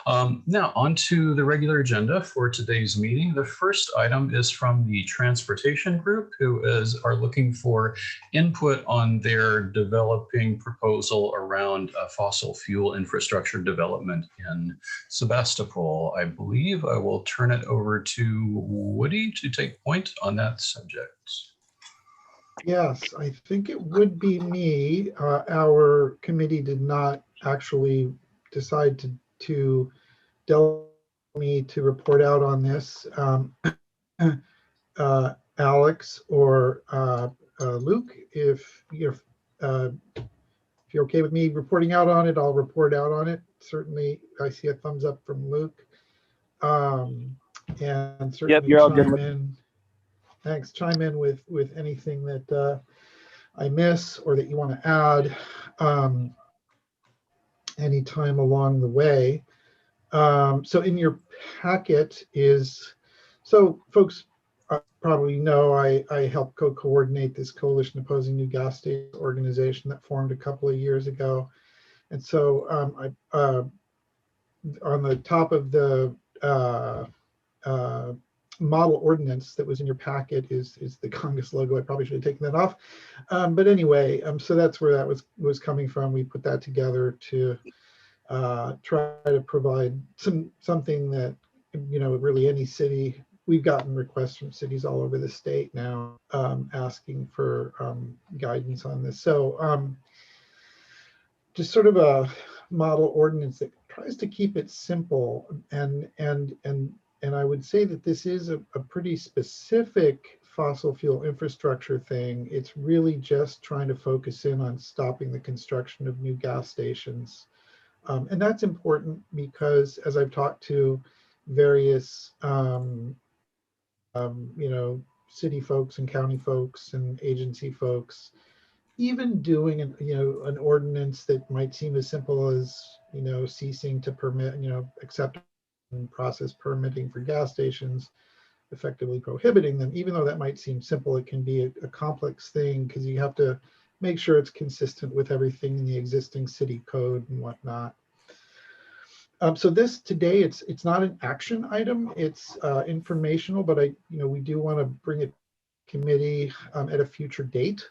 Now, on to the regular agenda for today's meeting. The first item is from the transportation group, who are looking for input on their developing proposal around fossil fuel infrastructure development in Sebastopol. I believe I will turn it over to Woody to take point on that subject. Yes, I think it would be me. Our committee did not actually decide to delegate me to report out on this. Alex or Luke, if you're okay with me reporting out on it, I'll report out on it. Certainly, I see a thumbs up from Luke. And certainly you're all good. chime in. Thanks. Chime in with anything that I miss or that you want to add anytime along the way. So in your packet is, so folks probably know I helped co-coordinate this Coalition Opposing New Gas Stations organization that formed a couple of years ago. And so on the top of the model ordinance that was in your packet is the Congress logo. I probably should have taken that off. But anyway, so that's where that was coming from. We put that together to try to provide something that, really any city, we've gotten requests from cities all over the state now asking for guidance on this. So just sort of a model ordinance that tries to keep it simple, and I would say that this is a pretty specific fossil fuel infrastructure thing. It's really just trying to focus in on stopping the construction of new gas stations. And that's important because as I've talked to various, city folks and county folks and agency folks, even doing an ordinance that might seem as simple as, ceasing to permit, accept and process permitting for gas stations, effectively prohibiting them, even though that might seem simple, it can be a complex thing because you have to make sure it's consistent with everything in the existing city code and whatnot. So this today, it's not an action item, it's informational, but we do want to bring it to committee at a future date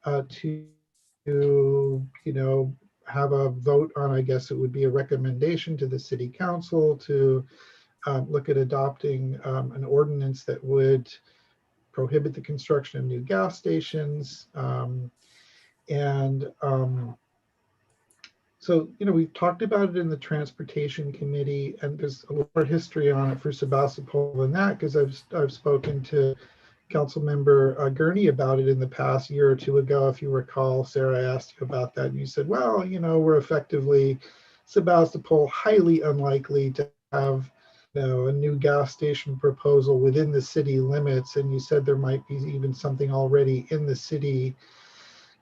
to have a vote on, I guess it would be a recommendation to the city council to look at adopting an ordinance that would prohibit the construction of new gas stations. So, we've talked about it in the transportation committee, and there's a little more history on it for Sebastopol than that, because I've spoken to Councilmember Gurney about it in the past year or two ago. If you recall, Sarah, I asked you about that, and you said, well, we're effectively Sebastopol, highly unlikely to have a new gas station proposal within the city limits, and you said there might be even something already in the city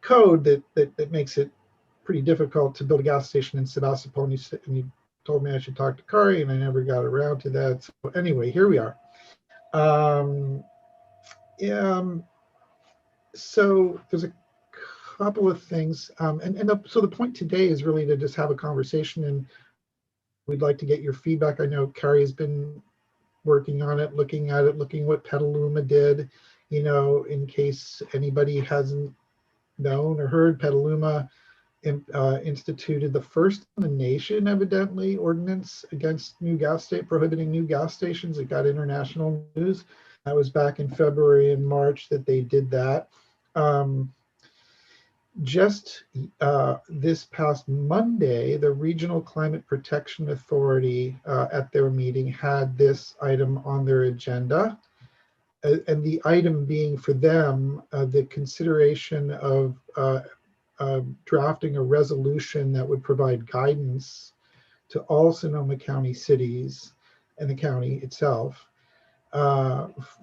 code that makes it pretty difficult to build a gas station in Sebastopol, and you told me I should talk to Kari, and I never got around to that. So anyway, here we are. So there's a couple of things, so the point today is really to just have a conversation, and we'd like to get your feedback. I know Kari has been working on it, looking at it, looking what Petaluma did, in case anybody hasn't known or heard. Petaluma instituted the first in the nation, evidently, ordinance against prohibiting new gas stations. It got international news. That was back in February and March that they did that. Just this past Monday, the Regional Climate Protection Authority at their meeting had this item on their agenda. And the item being for them, the consideration of drafting a resolution that would provide guidance to all Sonoma County cities and the county itself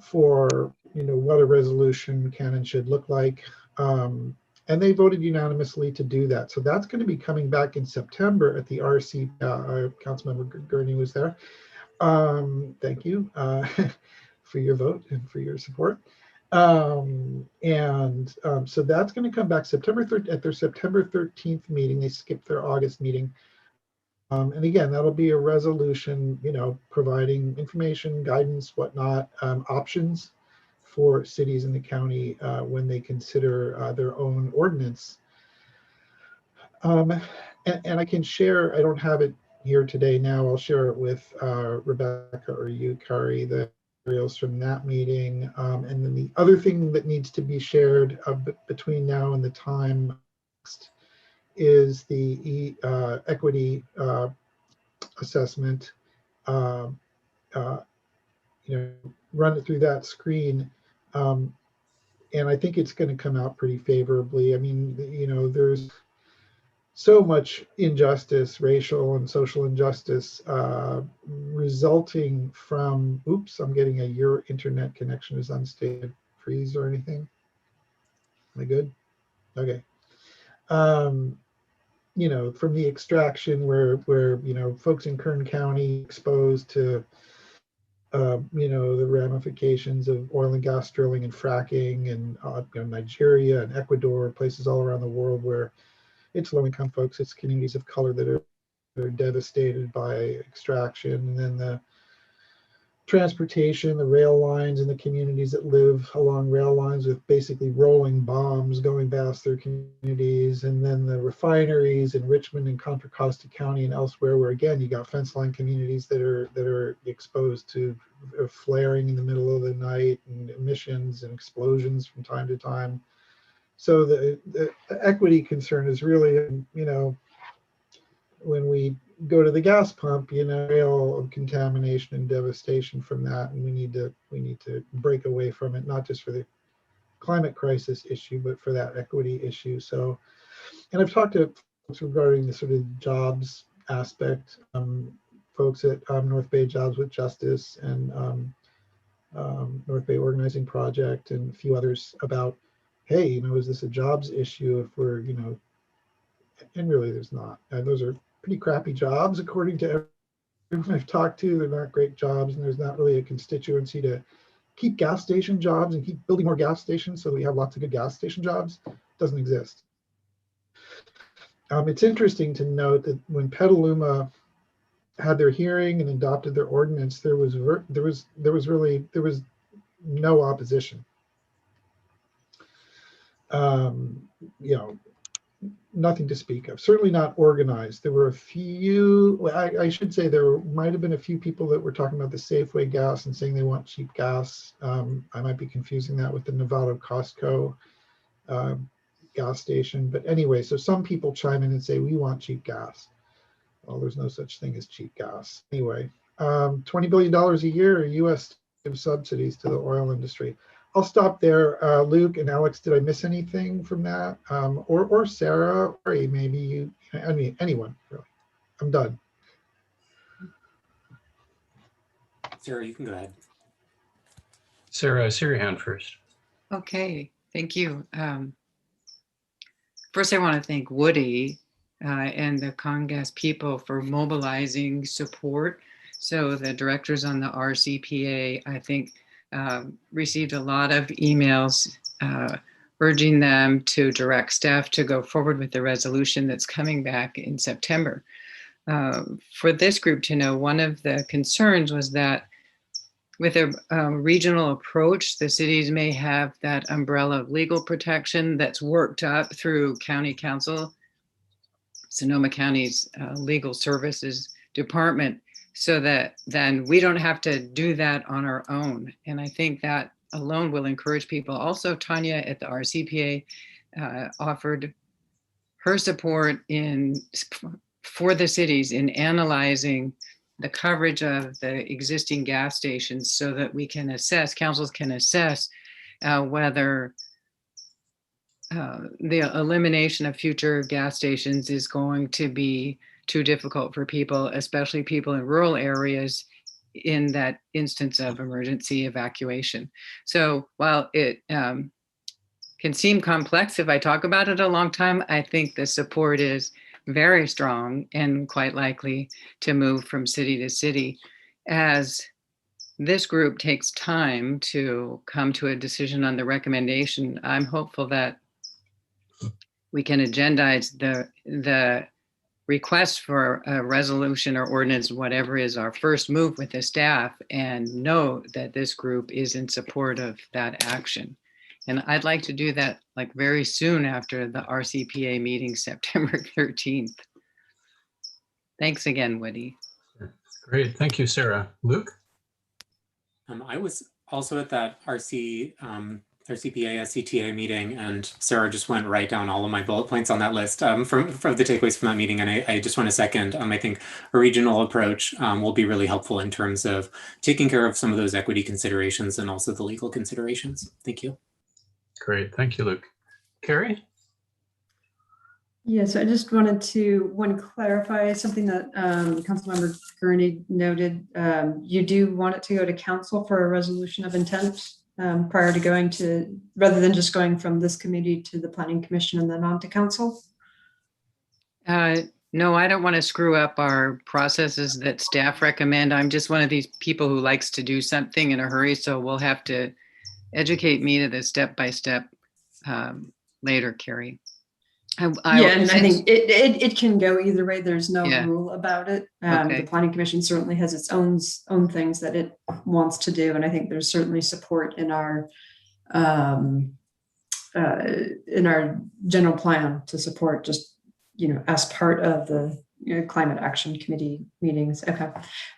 for what a resolution can and should look like. And they voted unanimously to do that. So that's going to be coming back in September at the RC. Councilmember Gurney was there. Thank you for your vote and for your support. So that's going to come back September 3rd at their September 13th meeting. They skipped their August meeting. And again, that'll be a resolution, providing information, guidance, whatnot, options for cities in the county when they consider their own ordinance. And I can share, I don't have it here today now, I'll share it with Rebecca or you, Kari, the materials from that meeting. And then the other thing that needs to be shared between now and the time is the equity assessment. Run it through that screen. And I think it's going to come out pretty favorably. I mean, there's so much injustice, racial and social injustice, resulting from, oops, I'm getting your internet connection is unstable, freeze or anything. Am I good? Okay. From the extraction where folks in Kern County exposed to the ramifications of oil and gas drilling and fracking, and Nigeria and Ecuador, places all around the world where it's low-income folks, it's communities of color that are devastated by extraction, and then the transportation, the rail lines, and the communities that live along rail lines with basically rolling bombs going past their communities, and then the refineries in Richmond and Contra Costa County and elsewhere, where again you got fence line communities that are exposed to flaring in the middle of the night and emissions and explosions from time to time. So the equity concern is really, when we go to the gas pump, real contamination and devastation from that, and we need to break away from it, not just for the climate crisis issue, but for that equity issue. So, and I've talked to folks regarding the sort of jobs aspect, folks at North Bay Jobs with Justice and North Bay Organizing Project and a few others about, hey, is this a jobs issue if we're, and really there's not. Those are pretty crappy jobs according to everyone I've talked to. They're not great jobs, and there's not really a constituency to keep gas station jobs and keep building more gas stations so that we have lots of good gas station jobs. It doesn't exist. It's interesting to note that when Petaluma had their hearing and adopted their ordinance, there was no opposition. Nothing to speak of, certainly not organized. There were a few, I should say there might have been a few people that were talking about the Safeway gas and saying they want cheap gas. I might be confusing that with the Novato Costco gas station. But anyway, so some people chime in and say, we want cheap gas. Well, there's no such thing as cheap gas. Anyway, $20 billion a year US subsidies to the oil industry. I'll stop there. Luke and Alex, did I miss anything from that? Or Sarah, or maybe you, anyone, really. I'm done. Sarah, you can go ahead. Sarah, I see your hand first. Okay, thank you. First, I want to thank Woody and the Congas people for mobilizing support. So the directors on the RCPA, I think, received a lot of emails urging them to direct staff to go forward with the resolution that's coming back in September. For this group to know, one of the concerns was that with a regional approach, the cities may have that umbrella of legal protection that's worked up through county council, Sonoma County's legal services department, so that then we don't have to do that on our own. And I think that alone will encourage people. Also, Tanya at the RCPA offered her support for the cities in analyzing the coverage of the existing gas stations so that we can assess, councils can assess whether the elimination of future gas stations is going to be too difficult for people, especially people in rural areas in that instance of emergency evacuation. So while it can seem complex if I talk about it a long time, I think the support is very strong and quite likely to move from city to city. As this group takes time to come to a decision on the recommendation, I'm hopeful that we can agendize the request for a resolution or ordinance, whatever is our first move with the staff, and know that this group is in support of that action. And I'd like to do that like very soon after the RCPA meeting, September 13th. Thanks again, Woody. Great. Thank you, Sarah. Luke? I was also at that RCPA SCTA meeting, and Sarah just went right down all of my bullet points on that list from the takeaways from that meeting. And I just want to second, I think a regional approach will be really helpful in terms of taking care of some of those equity considerations and also the legal considerations. Thank you. Great. Thank you, Luke. Carrie? Yes, I just wanted to clarify something that Councilmember Gurney noted. You do want it to go to council for a resolution of intent prior to going to, rather than just going from this committee to the Planning Commission and then on to council? No, I don't want to screw up our processes that staff recommend. I'm just one of these people who likes to do something in a hurry, so we'll have to educate me to the step-by-step later, Carrie. And I think it can go either way. There's no rule about it. Okay. The Planning Commission certainly has its own things that it wants to do, and I think there's certainly support in our general plan to support just as part of the Climate Action Committee meetings. Okay,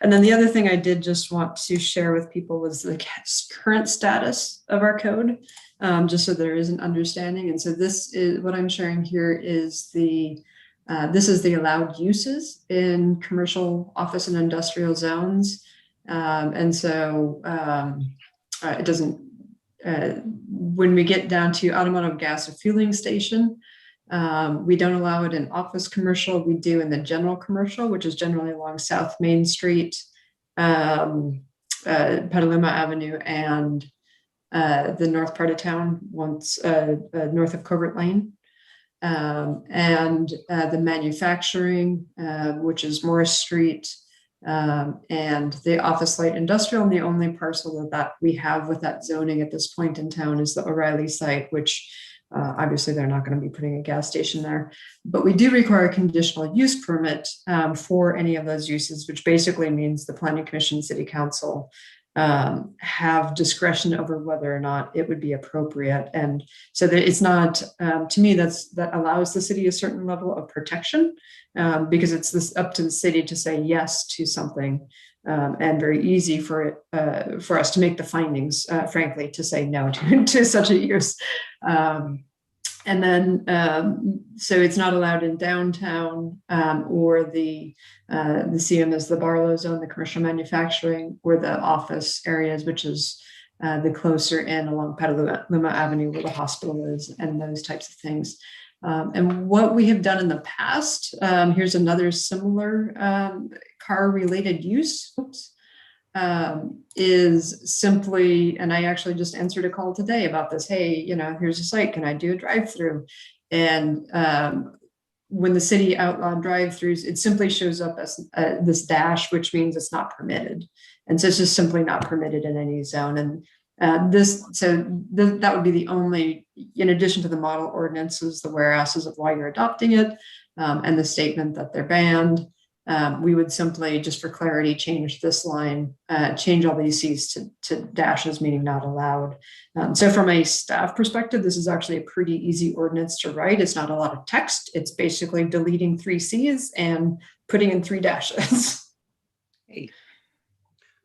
and then the other thing I did just want to share with people was the current status of our code. Just so there is an understanding. And so this is what I'm sharing here is this is the allowed uses in commercial, office, and industrial zones. And so it doesn't, when we get down to automotive gas refueling station, we don't allow it in office commercial. We do in the general commercial, which is generally along South Main Street, Petaluma Avenue, and the north part of town, once north of Covert Lane, and the manufacturing, which is Morris Street, and the office light industrial. And the only parcel that we have with that zoning at this point in town is the O'Reilly site, which obviously they're not going to be putting a gas station there. But we do require a conditional use permit for any of those uses, which basically means the Planning Commission, City Council have discretion over whether or not it would be appropriate. And so that it's not, to me, that allows the city a certain level of protection, because it's up to the city to say yes to something, and very easy for us to make the findings, frankly, to say no to such a use. And then, so it's not allowed in downtown, or the CM is the Barlow zone, the commercial manufacturing, or the office areas, which is the closer in along Petaluma Avenue where the hospital is, and those types of things. And what we have done in the past, here's another similar car-related use. Is simply, and I actually just answered a call today about this. Hey, here's a site. Can I do a drive-through? And when the city outlawed drive-throughs, it simply shows up as this dash, which means it's not permitted. And so it's just simply not permitted in any zone. And that would be the only, in addition to the model ordinances, the whereases of why you're adopting it, and the statement that they're banned. We would simply, just for clarity, change this line, change all these C's to dashes, meaning not allowed. So from a staff perspective, this is actually a pretty easy ordinance to write. It's not a lot of text. It's basically deleting 3 C's and putting in 3 dashes. Hey.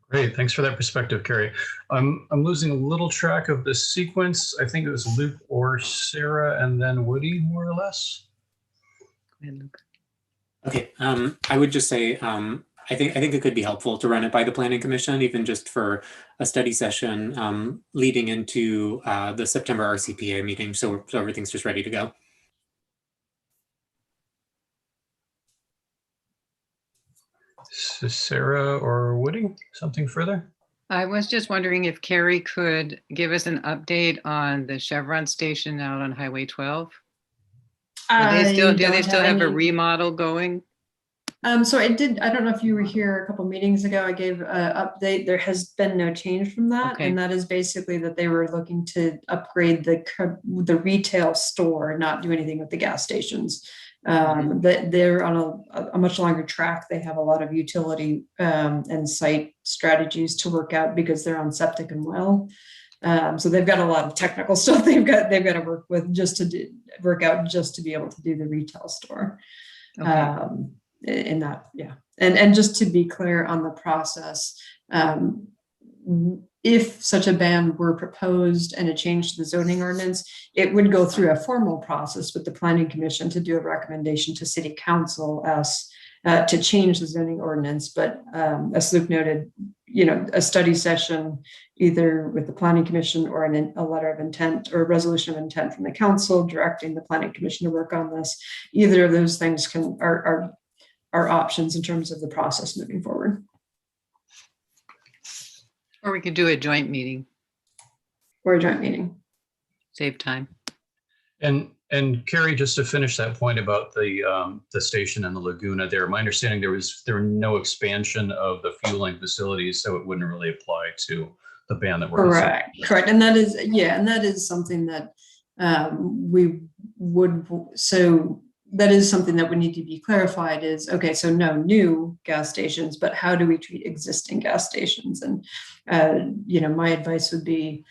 Great. Thanks for that perspective, Carrie. I'm losing a little track of the sequence. I think it was Luke or Sarah and then Woody, more or less. Go ahead, Luke. Okay, I would just say I think it could be helpful to run it by the Planning Commission, even just for a study session leading into the September RCPA meeting, so everything's just ready to go. Sarah or Woody, something further? I was just wondering if Carrie could give us an update on the Chevron station out on Highway 12. Do they still have a remodel going? So I don't know if you were here a couple meetings ago. I gave an update. There has been no change from that. Okay. And that is basically that they were looking to upgrade the retail store, not do anything with the gas stations. That they're on a much longer track. They have a lot of utility and site strategies to work out because they're on septic and well. So they've got a lot of technical stuff they've got to work with just to work out just to be able to do the retail store. Okay. In that, yeah. And just to be clear on the process, if such a ban were proposed and a change to the zoning ordinance, it would go through a formal process with the Planning Commission to do a recommendation to City Council as to change the zoning ordinance. But as Luke noted, a study session either with the Planning Commission or a letter of intent or a resolution of intent from the council directing the Planning Commission to work on this. Either of those things are options in terms of the process moving forward. Or we could do a joint meeting, Or a joint meeting. save time. And Carrie, just to finish that point about the station and the Laguna there, my understanding there were no expansion of the fueling facilities, so it wouldn't really apply to the ban that we're Correct. And that is something that we would, so that is something that would need to be clarified is, okay, so no new gas stations, but how do we treat existing gas stations? And, my advice would be,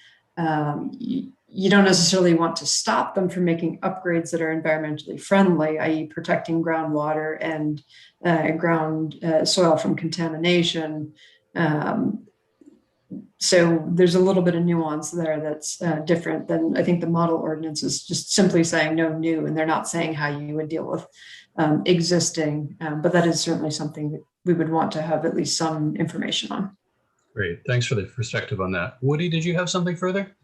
you don't necessarily want to stop them from making upgrades that are environmentally friendly, i.e. protecting groundwater and ground soil from contamination. So there's a little bit of nuance there that's different than I think the model ordinance is just simply saying no new, and they're not saying how you would deal with existing, but that is certainly something that we would want to have at least some information on. Great, thanks for the perspective on that. Woody, did you have something further?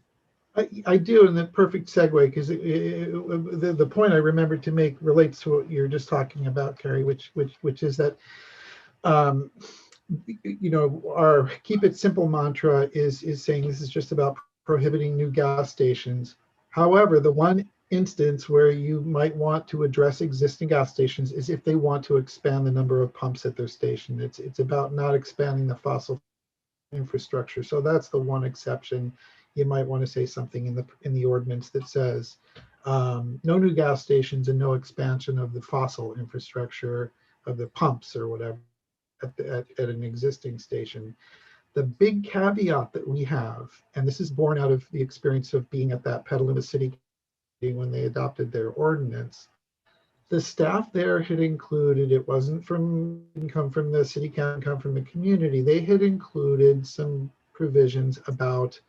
I do, and the perfect segue, because the point I remembered to make relates to what you're just talking about, Carrie, which is that our keep it simple mantra is saying this is just about prohibiting new gas stations. However, the one instance where you might want to address existing gas stations is if they want to expand the number of pumps at their station. It's about not expanding the fossil infrastructure. So that's the one exception. You might want to say something in the ordinance that says no new gas stations and no expansion of the fossil infrastructure of the pumps or whatever at an existing station. The big caveat that we have, and this is born out of the experience of being at that Petaluma City when they adopted their ordinance, the staff there had included, it wasn't come from the city council, come from the community. They had included some provisions about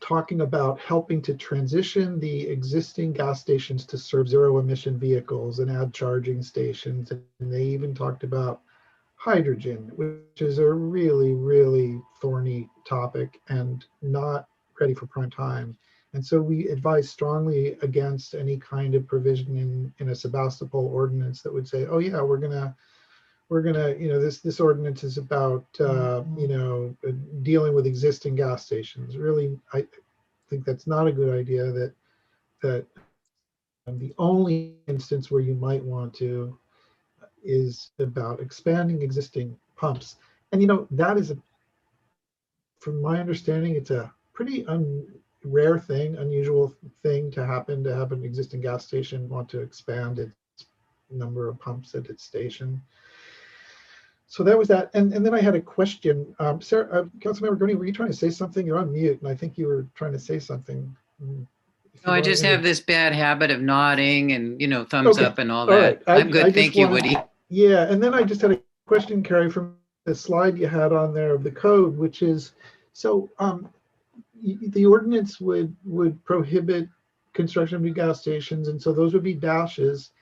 talking about helping to transition the existing gas stations to serve zero emission vehicles and add charging stations. And they even talked about hydrogen, which is a really, really thorny topic and not ready for prime time. And so we advise strongly against any kind of provision in a Sebastopol ordinance that would say, oh yeah, we're gonna, this ordinance is about, dealing with existing gas stations. Really, I think that's not a good idea. That the only instance where you might want to is about expanding existing pumps. And that is, from my understanding, it's a pretty rare thing, unusual thing to have an existing gas station want to expand its number of pumps at its station. So that was that. And then I had a question. Sarah, Councilmember Gurney, were you trying to say something? You're on mute, and I think you were trying to say something. I just have this bad habit of nodding and, thumbs up and all that. Right. I'm good. Thank you, Woody. Yeah, and then I just had a question, Carrie, from the slide you had on there of the code, which is, so the ordinance would prohibit construction of new gas stations, and so those would be dashes.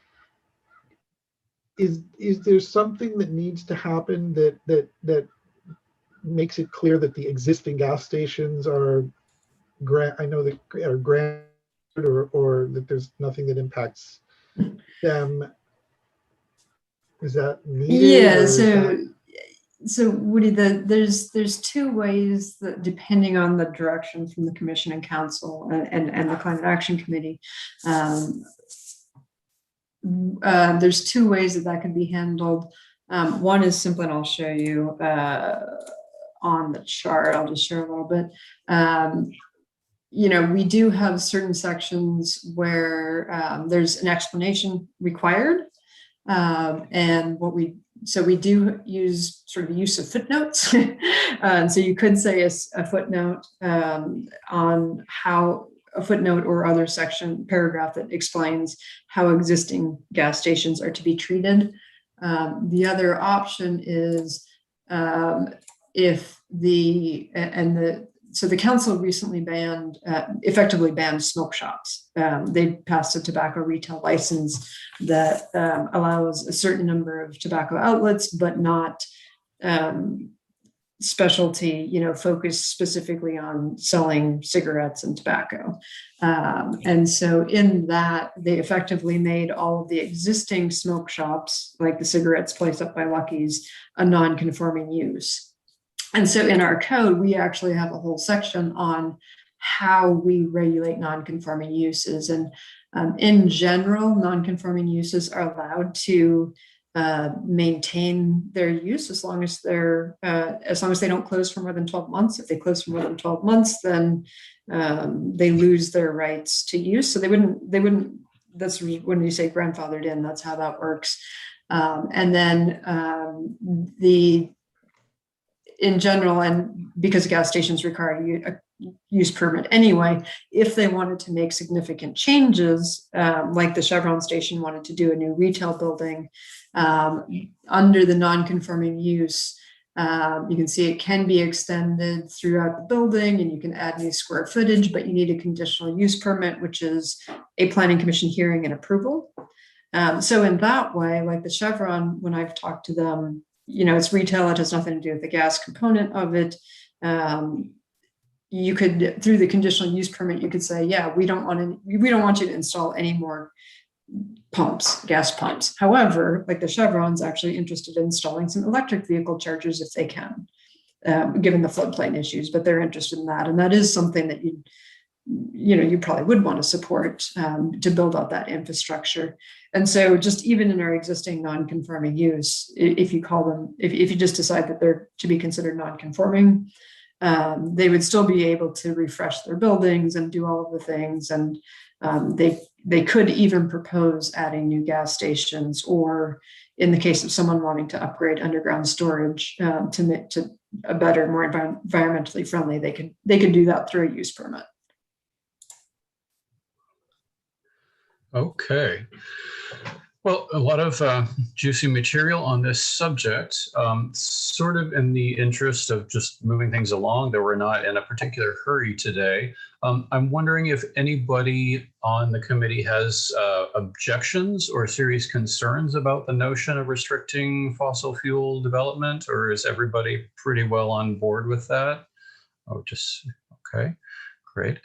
Is there something that needs to happen that makes it clear that the existing gas stations are granted or that there's nothing that impacts them? Is that needed? Yeah, so Woody, there's two ways that, depending on the direction from the commission and council and the Climate Action Committee, there's two ways that can be handled. One is simple, and I'll show you on the chart. I'll just share a little bit. we do have certain sections where there's an explanation required. And so we do use sort of use of footnotes. And so you could say a footnote on how a footnote or other section paragraph that explains how existing gas stations are to be treated. The other option is so the council recently effectively banned smoke shops. They passed a tobacco retail license that allows a certain number of tobacco outlets, but not specialty, focused specifically on selling cigarettes and tobacco. And so in that, they effectively made all of the existing smoke shops, like the cigarettes place up by Lucky's, a non-conforming use. And so in our code, we actually have a whole section on how we regulate non-conforming uses. And in general, non-conforming uses are allowed to maintain their use as long as they don't close for more than 12 months. If they close for more than 12 months, then they lose their rights to use. So they wouldn't, that's when you say grandfathered in, that's how that works. And then in general, and because gas stations require a use permit anyway, if they wanted to make significant changes, like the Chevron station wanted to do a new retail building, under the non-conforming use, you can see it can be extended throughout the building and you can add new square footage, but you need a conditional use permit, which is a planning commission hearing and approval. So in that way, like the Chevron, when I've talked to them, it's retail, it has nothing to do with the gas component of it. You could, through the conditional use permit, you could say, yeah, we don't want you to install any more gas pumps. However, like the Chevron's actually interested in installing some electric vehicle chargers if they can, given the floodplain issues, but they're interested in that. And that is something that you probably would want to support to build out that infrastructure. And so just even in our existing non-conforming use, if you call them, if you just decide that they're to be considered non-conforming, they would still be able to refresh their buildings and do all of the things. And they could even propose adding new gas stations, or in the case of someone wanting to upgrade underground storage to a better, more environmentally friendly, they could do that through a use permit. Okay. Well, a lot of juicy material on this subject. Sort of in the interest of just moving things along, that we're not in a particular hurry today. I'm wondering if anybody on the committee has objections or serious concerns about the notion of restricting fossil fuel development, or is everybody pretty well on board with that? Oh, okay, great.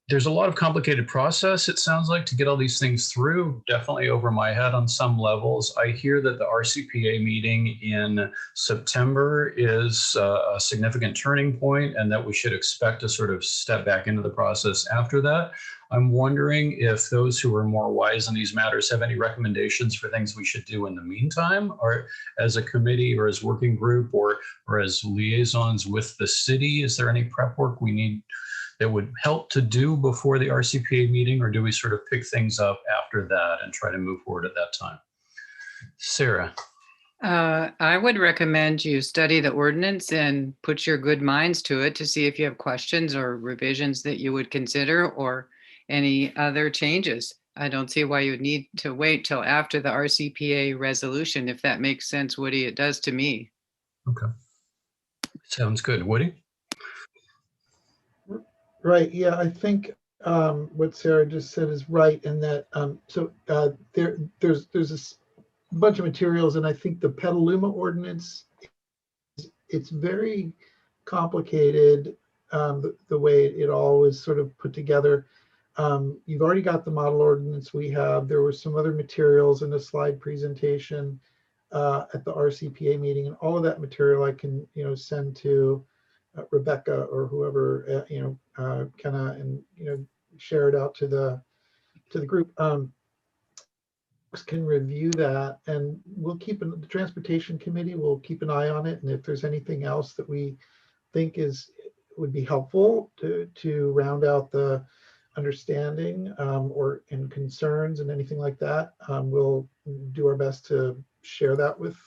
There's a lot of complicated process, it sounds like, to get all these things through, definitely over my head on some levels. I hear that the RCPA meeting in September is a significant turning point and that we should expect to sort of step back into the process after that. I'm wondering if those who are more wise in these matters have any recommendations for things we should do in the meantime, or as a committee or as working group or as liaisons with the city. Is there any prep work we need that would help to do before the RCPA meeting, or do we sort of pick things up after that and try to move forward at that time? Sarah. I would recommend you study the ordinance and put your good minds to it to see if you have questions or revisions that you would consider, or any other changes. I don't see why you would need to wait till after the RCPA resolution. If that makes sense, Woody, it does to me. Okay. Sounds good. Woody? Right. Yeah, I think what Sarah just said is right, in that there's a bunch of materials, and I think the Petaluma ordinance, it's very complicated, the way it all is sort of put together. You've already got the model ordinance we have. There were some other materials in the slide presentation at the RCPA meeting, and all of that material I can send to Rebecca or whoever, Kenna, and share it out to the group. Can review that, and we'll keep the transportation committee will keep an eye on it, and if there's anything else that we think is would be helpful to round out the understanding or and concerns and anything like that. We'll do our best to share that with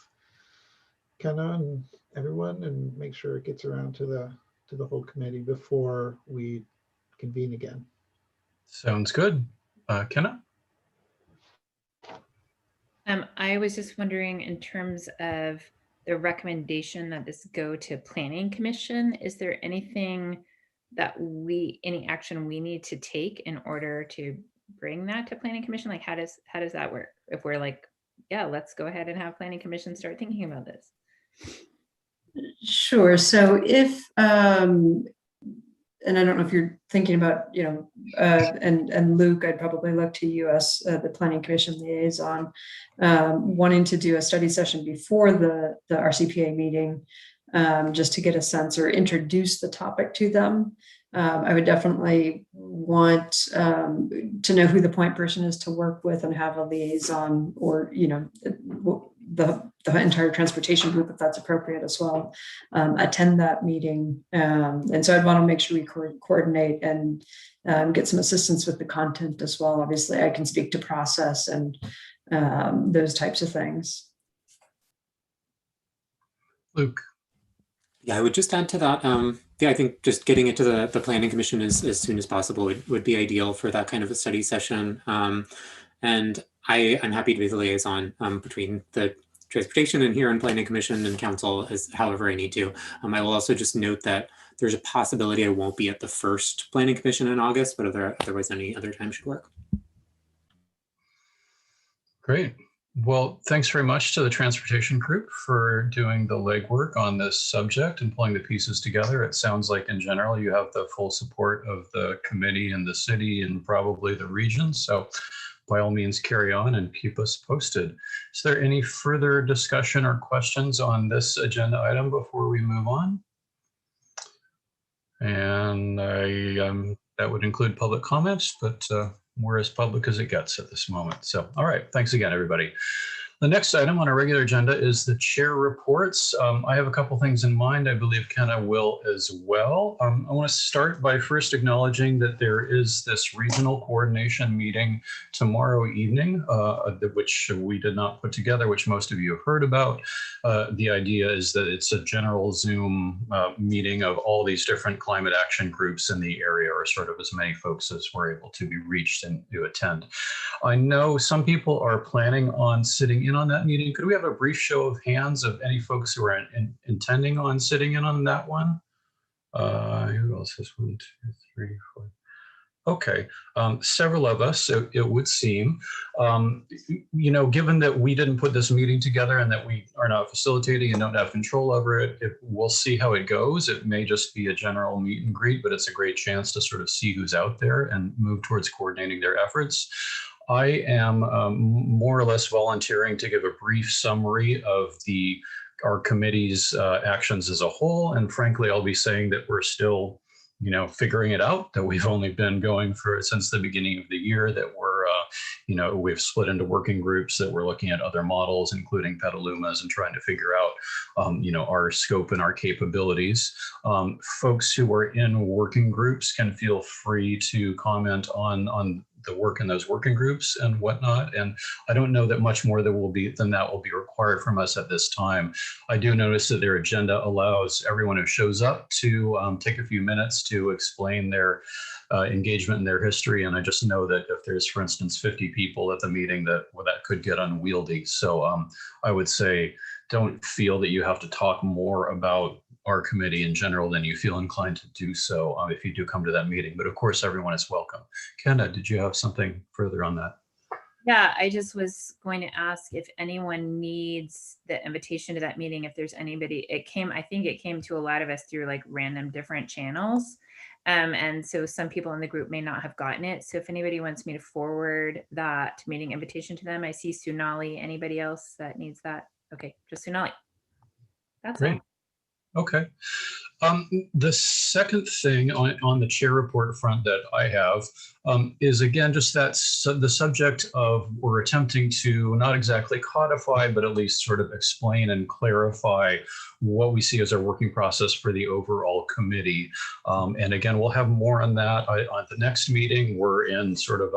Kenna and everyone and make sure it gets around to the whole committee before we convene again. Sounds good. Kenna? I was just wondering, in terms of the recommendation that this go to Planning Commission, is there anything that any action we need to take in order to bring that to Planning Commission? Like, how does that work? If we're like, yeah, let's go ahead and have Planning Commission start thinking about this. Sure. So if, and I don't know if you're thinking about, and Luke, I'd probably look to you as the Planning Commission liaison, wanting to do a study session before the RCPA meeting, just to get a sense or introduce the topic to them. I would definitely want to know who the point person is to work with and have a liaison, or the entire transportation group, if that's appropriate as well, attend that meeting. And so I'd want to make sure we coordinate and get some assistance with the content as well. Obviously, I can speak to process and those types of things. Luke? Yeah, I would just add to that. Yeah, I think just getting it to the Planning Commission as soon as possible would be ideal for that kind of a study session. And I'm happy to be the liaison between the Transportation and here in Planning Commission and Council, as however I need to. I will also just note that there's a possibility I won't be at the first Planning Commission in August, but otherwise any other time should work. Great. Well, thanks very much to the Transportation Group for doing the legwork on this subject and pulling the pieces together. It sounds like in general you have the full support of the committee and the city and probably the region. So by all means, carry on and keep us posted. Is there any further discussion or questions on this agenda item before we move on? And that would include public comments, but we're as public as it gets at this moment. So, all right, thanks again, everybody. The next item on our regular agenda is the chair reports. I have a couple things in mind. I believe Kenna will as well. I want to start by first acknowledging that there is this regional coordination meeting tomorrow evening, which we did not put together, which most of you have heard about. The idea is that it's a general Zoom meeting of all these different climate action groups in the area, or sort of as many folks as were able to be reached and to attend. I know some people are planning on sitting in on that meeting. Could we have a brief show of hands of any folks who are intending on sitting in on that one? Who else is 1, 2, 3, 4? Okay, several of us, it would seem. Given that we didn't put this meeting together and that we are not facilitating and don't have control over it, we'll see how it goes. It may just be a general meet and greet, but it's a great chance to sort of see who's out there and move towards coordinating their efforts. I am more or less volunteering to give a brief summary of our committee's actions as a whole. And frankly, I'll be saying that we're still, figuring it out, that we've only been going since the beginning of the year, that we've split into working groups, that we're looking at other models, including Petalumas, and trying to figure out, our scope and our capabilities. Folks who are in working groups can feel free to comment on the work in those working groups and whatnot. And I don't know that much more than that will be required from us at this time. I do notice that their agenda allows everyone who shows up to take a few minutes to explain their engagement in their history. And I just know that if there's, for instance, 50 people at the meeting, that could get unwieldy. So I would say, don't feel that you have to talk more about our committee in general than you feel inclined to do so if you do come to that meeting. But of course, everyone is welcome. Kenna, did you have something further on that? Yeah, I just was going to ask if anyone needs the invitation to that meeting, if there's anybody. I think it came to a lot of us through like random different channels. And so some people in the group may not have gotten it. So if anybody wants me to forward that meeting invitation to them, I see Sunali. Anybody else that needs that? Okay, just Sunali. That's great. all. Okay. The second thing on the chair report front that I have is again just that the subject of we're attempting to not exactly codify, but at least sort of explain and clarify what we see as our working process for the overall committee. And again, we'll have more on that on the next meeting. We're in sort of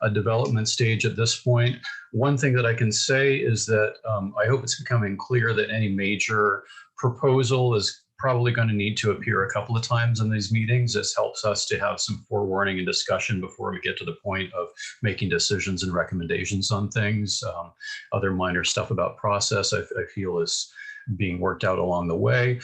a development stage at this point. One thing that I can say is that I hope it's becoming clear that any major proposal is probably going to need to appear a couple of times in these meetings. This helps us to have some forewarning and discussion before we get to the point of making decisions and recommendations on things. Other minor stuff about process I feel is being worked out along the way.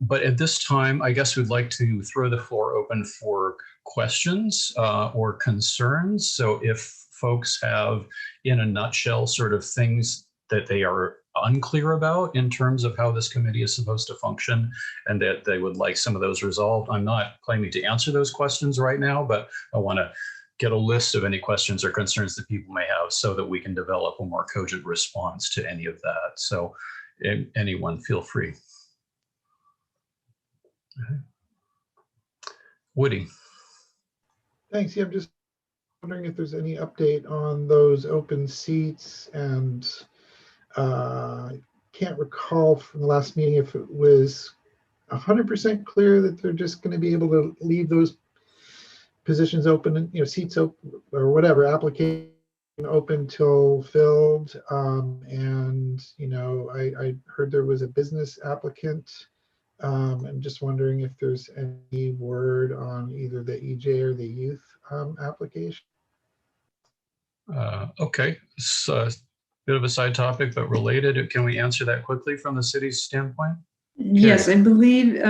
But at this time, I guess we'd like to throw the floor open for questions or concerns. So if folks have, in a nutshell, sort of things that they are unclear about in terms of how this committee is supposed to function and that they would like some of those resolved. I'm not claiming to answer those questions right now, but I want to get a list of any questions or concerns that people may have so that we can develop a more cogent response to any of that. So anyone feel free. Okay. Woody. Thanks. Yeah, I'm just wondering if there's any update on those open seats, and can't recall from the last meeting if it was 100% clear that they're just going to be able to leave those positions open, seats open or whatever, application open till filled. And I heard there was a business applicant. I'm just wondering if there's any word on either the EJ or the youth application. Okay, so bit of a side topic, but related. Can we answer that quickly from the city's standpoint? Yes, I believe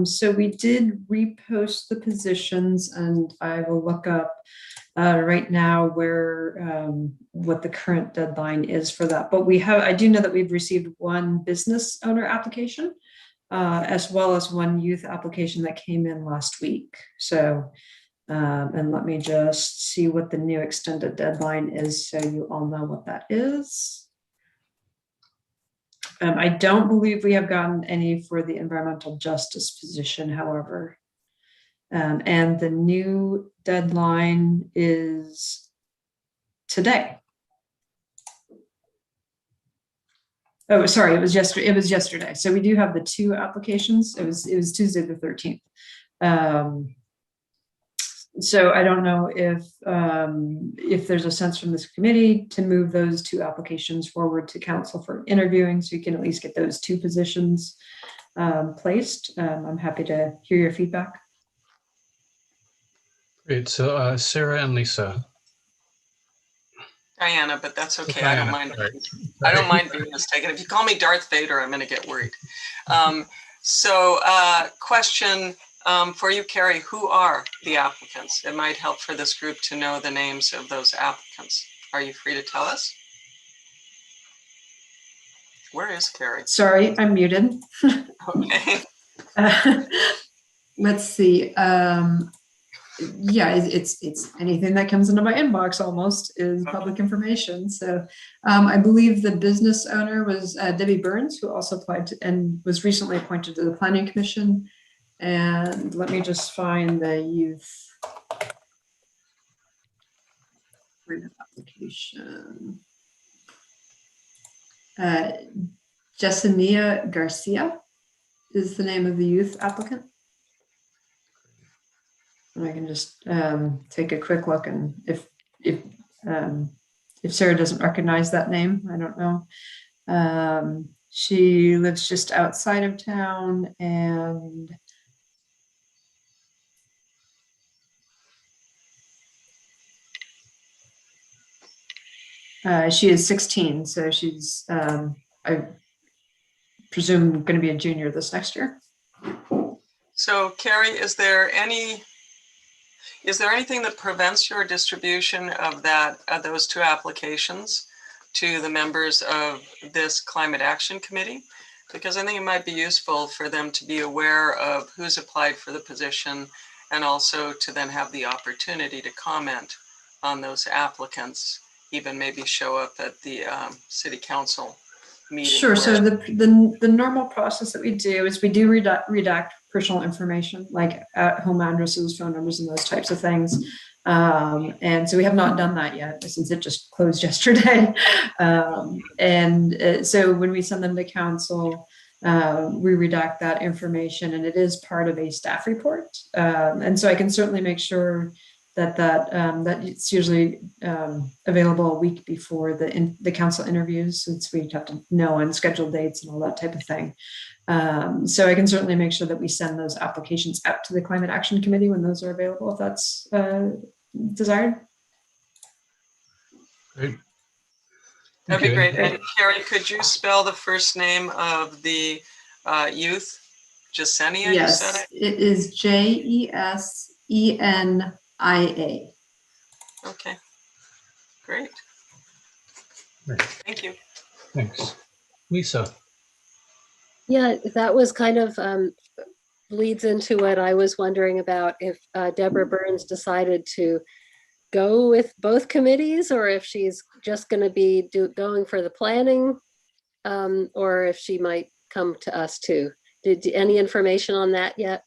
so. We did repost the positions, and I will look up right now where what the current deadline is for that. But I do know that we've received one business owner application as well as one youth application that came in last week. So, and let me just see what the new extended deadline is so you all know what that is. I don't believe we have gotten any for the environmental justice position, however. And the new deadline is today. Oh, sorry, it was yesterday. It was yesterday. So we do have the two applications. It was Tuesday the 13th. So I don't know if there's a sense from this committee to move those two applications forward to council for interviewing, so you can at least get those two positions placed. I'm happy to hear your feedback. Great. So Sarah and Lisa. Diana, but that's okay. Diana, I don't mind. right. I don't mind being mistaken. If you call me Darth Vader, I'm going to get worried. Question for you, Carrie, who are the applicants? It might help for this group to know the names of those applicants. Are you free to tell us? Where is Carrie? Sorry, I'm muted. Okay. Let's see. Yeah, it's anything that comes into my inbox almost is public information. So I believe the business owner was Debbie Burns, who also applied to, and was recently appointed to the Planning Commission. And let me just find the youth application. Jessenia Garcia is the name of the youth applicant. And I can just take a quick look, and if Sarah doesn't recognize that name, I don't know. She lives just outside of town, and she is 16, so she's, I presume, going to be a junior this next year. So, Carrie, is there anything that prevents your distribution of those two applications to the members of this Climate Action Committee? Because I think it might be useful for them to be aware of who's applied for the position, and also to then have the opportunity to comment on those applicants, even maybe show up at the city council meeting? Sure. So where- the normal process that we do is we do redact personal information like home addresses, phone numbers, and those types of things. And so we have not done that yet since it just closed yesterday. So when we send them to council, we redact that information, and it is part of a staff report. And so I can certainly make sure that it's usually available a week before the council interviews, since we have to know on scheduled dates and all that type of thing. So I can certainly make sure that we send those applications out to the Climate Action Committee when those are available, if that's desired. Great. That'd be Okay. great. And Carrie, could you spell the first name of the youth? Jasenia, you said Yes, it? it is JESENIA. Okay, great. Great. Thank you. Thanks. Lisa. Yeah, that was kind of leads into what I was wondering about, if Deborah Burns decided to go with both committees, or if she's just going to be going for the planning, or if she might come to us too. Did any information on that yet?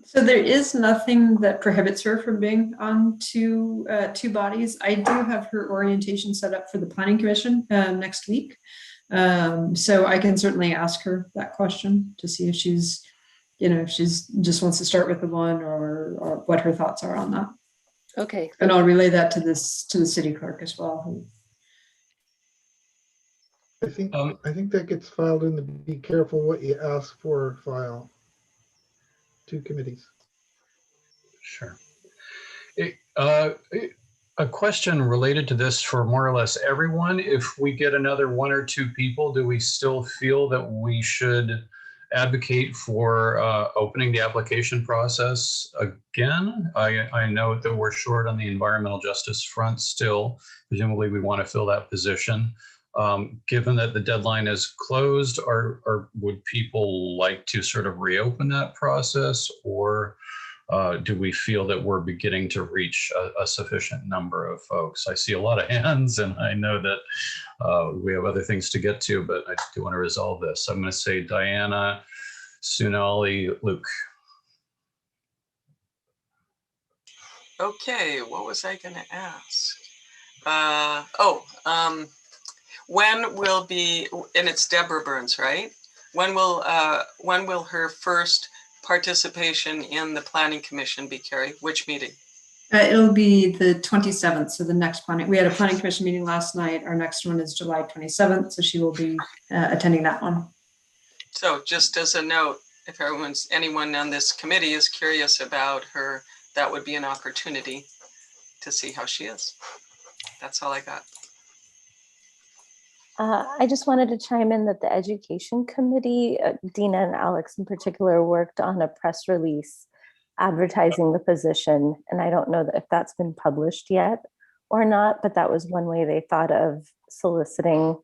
So there is nothing that prohibits her from being on two bodies. I do have her orientation set up for the Planning Commission next week. So I can certainly ask her that question to see if she's just wants to start with the one, or what her thoughts are on that. Okay. And I'll relay that to the city clerk as well. I think that gets filed in the be careful what you ask for file. 2 committees. Sure. A question related to this for more or less everyone. If we get another 1 or 2 people, do we still feel that we should advocate for opening the application process again? I know that we're short on the environmental justice front still. Presumably we want to fill that position. Given that the deadline is closed, would people like to sort of reopen that process, or do we feel that we're beginning to reach a sufficient number of folks? I see a lot of hands, and I know that we have other things to get to, but I do want to resolve this. I'm going to say Diana, Sunali, Luke. Okay, what was I going to ask? When will be, and it's Deborah Burns, right? When will her first participation in the Planning Commission be, Carrie? Which meeting? It'll be the 27th, so the next planning. We had a Planning Commission meeting last night. Our next one is July 27th, so she will be attending that one. So just as a note, if anyone on this committee is curious about her, that would be an opportunity to see how she is. That's all I got. I just wanted to chime in that the Education Committee, Dina and Alex in particular, worked on a press release advertising the position. And I don't know if that's been published yet or not, but that was one way they thought of soliciting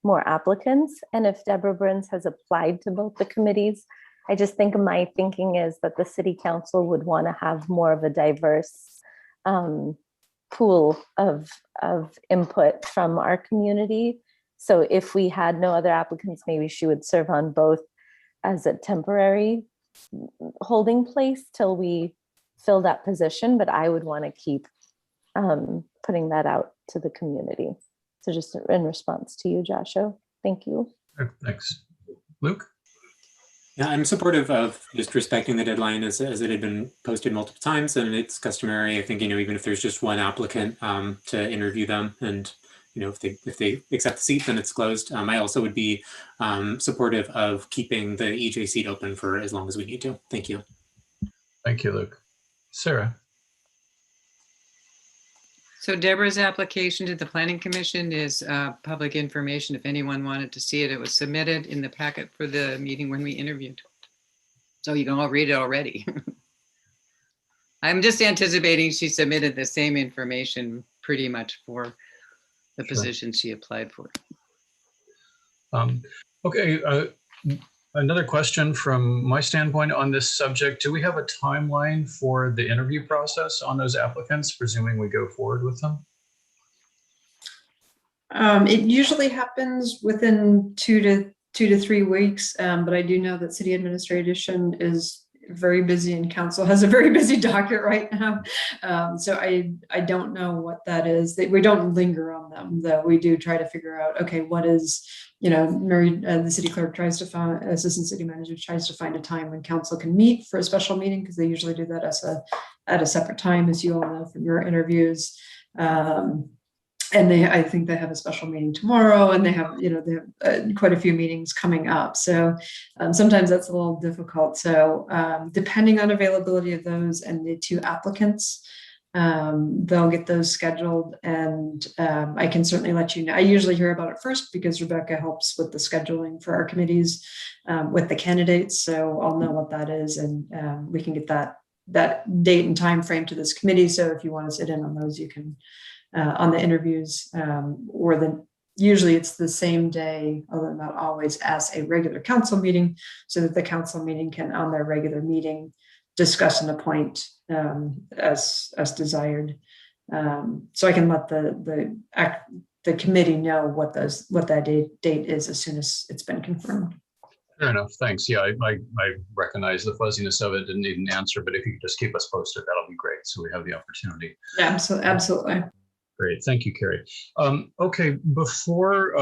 more applicants. And if Deborah Burns has applied to both the committees, I just think my thinking is that the City Council would want to have more of a diverse pool of input from our community. So if we had no other applicants, maybe she would serve on both as a temporary holding place till we fill that position. But I would want to keep putting that out to the community. So just in response to you, Joshua, thank you. Thanks. Luke? Yeah, I'm supportive of just respecting the deadline as it had been posted multiple times, and it's customary. I think, even if there's just one applicant to interview them, and if they accept the seat, then it's closed. I also would be supportive of keeping the EJ seat open for as long as we need to. Thank you. Thank you, Luke. Sarah? So Deborah's application to the Planning Commission is public information. If anyone wanted to see it, it was submitted in the packet for the meeting when we interviewed. So you can all read it already. I'm just anticipating she submitted the same information pretty much for the position she applied for. Okay, another question from my standpoint on this subject. Do we have a timeline for the interview process on those applicants, presuming we go forward with them? It usually happens within 2 to 3 weeks, but I do know that city administration is very busy and council has a very busy docket right now. So I don't know what that is. We don't linger on them, though. We do try to figure out, okay, what is, Mary, the city clerk tries to find, assistant city manager tries to find a time when council can meet for a special meeting, because they usually do that at a separate time, as you all know from your interviews. And I think they have a special meeting tomorrow, and they have quite a few meetings coming up. So sometimes that's a little difficult. So depending on availability of those and the 2 applicants, they'll get those scheduled, and I can certainly let you know. I usually hear about it first because Rebecca helps with the scheduling for our committees with the candidates. So I'll know what that is, and we can get that date and time frame to this committee. So if you want to sit in on those, you can. On the interviews, usually it's the same day, although not always, as a regular council meeting, so that the council meeting can, on their regular meeting, discuss and appoint as desired. So I can let the committee know what that date is as soon as it's been confirmed. Fair enough. Thanks. Yeah, I recognize the fuzziness of it. Didn't need an answer, but if you could just keep us posted, that'll be great. So we have the opportunity. Yeah, absolutely. Great. Thank you, Carrie. Okay, before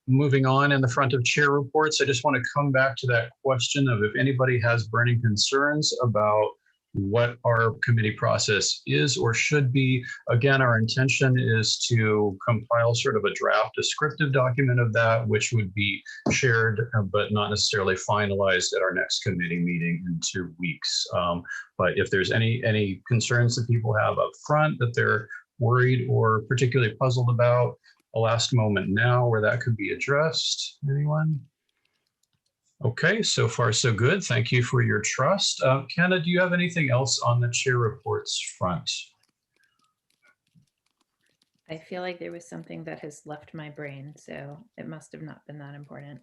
moving on in the front of chair reports, I just want to come back to that question of if anybody has burning concerns about what our committee process is or should be. Again, our intention is to compile sort of a draft descriptive document of that, which would be shared, but not necessarily finalized at our next committee meeting in 2 weeks. But if there's any concerns that people have up front that they're worried or particularly puzzled about, a last moment now where that could be addressed. Anyone? Okay, so far so good. Thank you for your trust. Kenna, do you have anything else on the chair reports front? I feel like there was something that has left my brain, so it must have not been that important.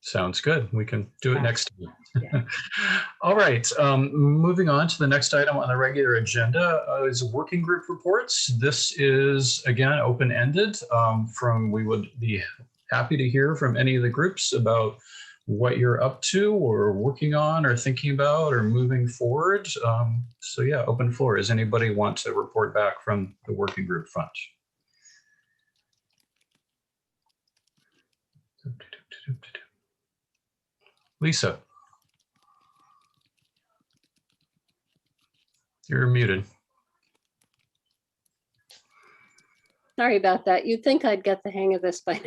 Sounds good. We can do it next time. Yeah. All right, moving on to the next item on the regular agenda is working group reports. This is, again, open-ended. We would be happy to hear from any of the groups about what you're up to or working on or thinking about or moving forward. So yeah, open floor. Does anybody want to report back from the working group front? Lisa. You're muted. Sorry about that. You'd think I'd get the hang of this by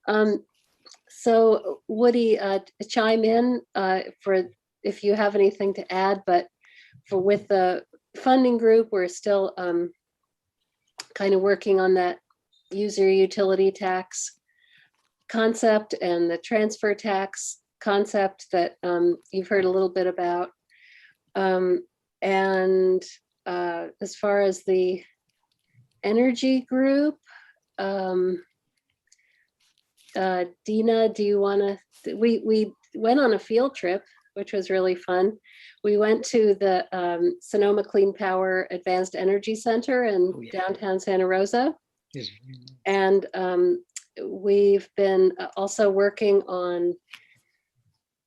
now. So Woody, chime in for if you have anything to add, but with the funding group, we're still kind of working on that user utility tax concept and the transfer tax concept that you've heard a little bit about. And as far as the energy group, Dina, do you want to, we went on a field trip, which was really fun. We went to the Sonoma Clean Power Advanced Energy Center in downtown Santa Rosa. Yes. And we've been also working on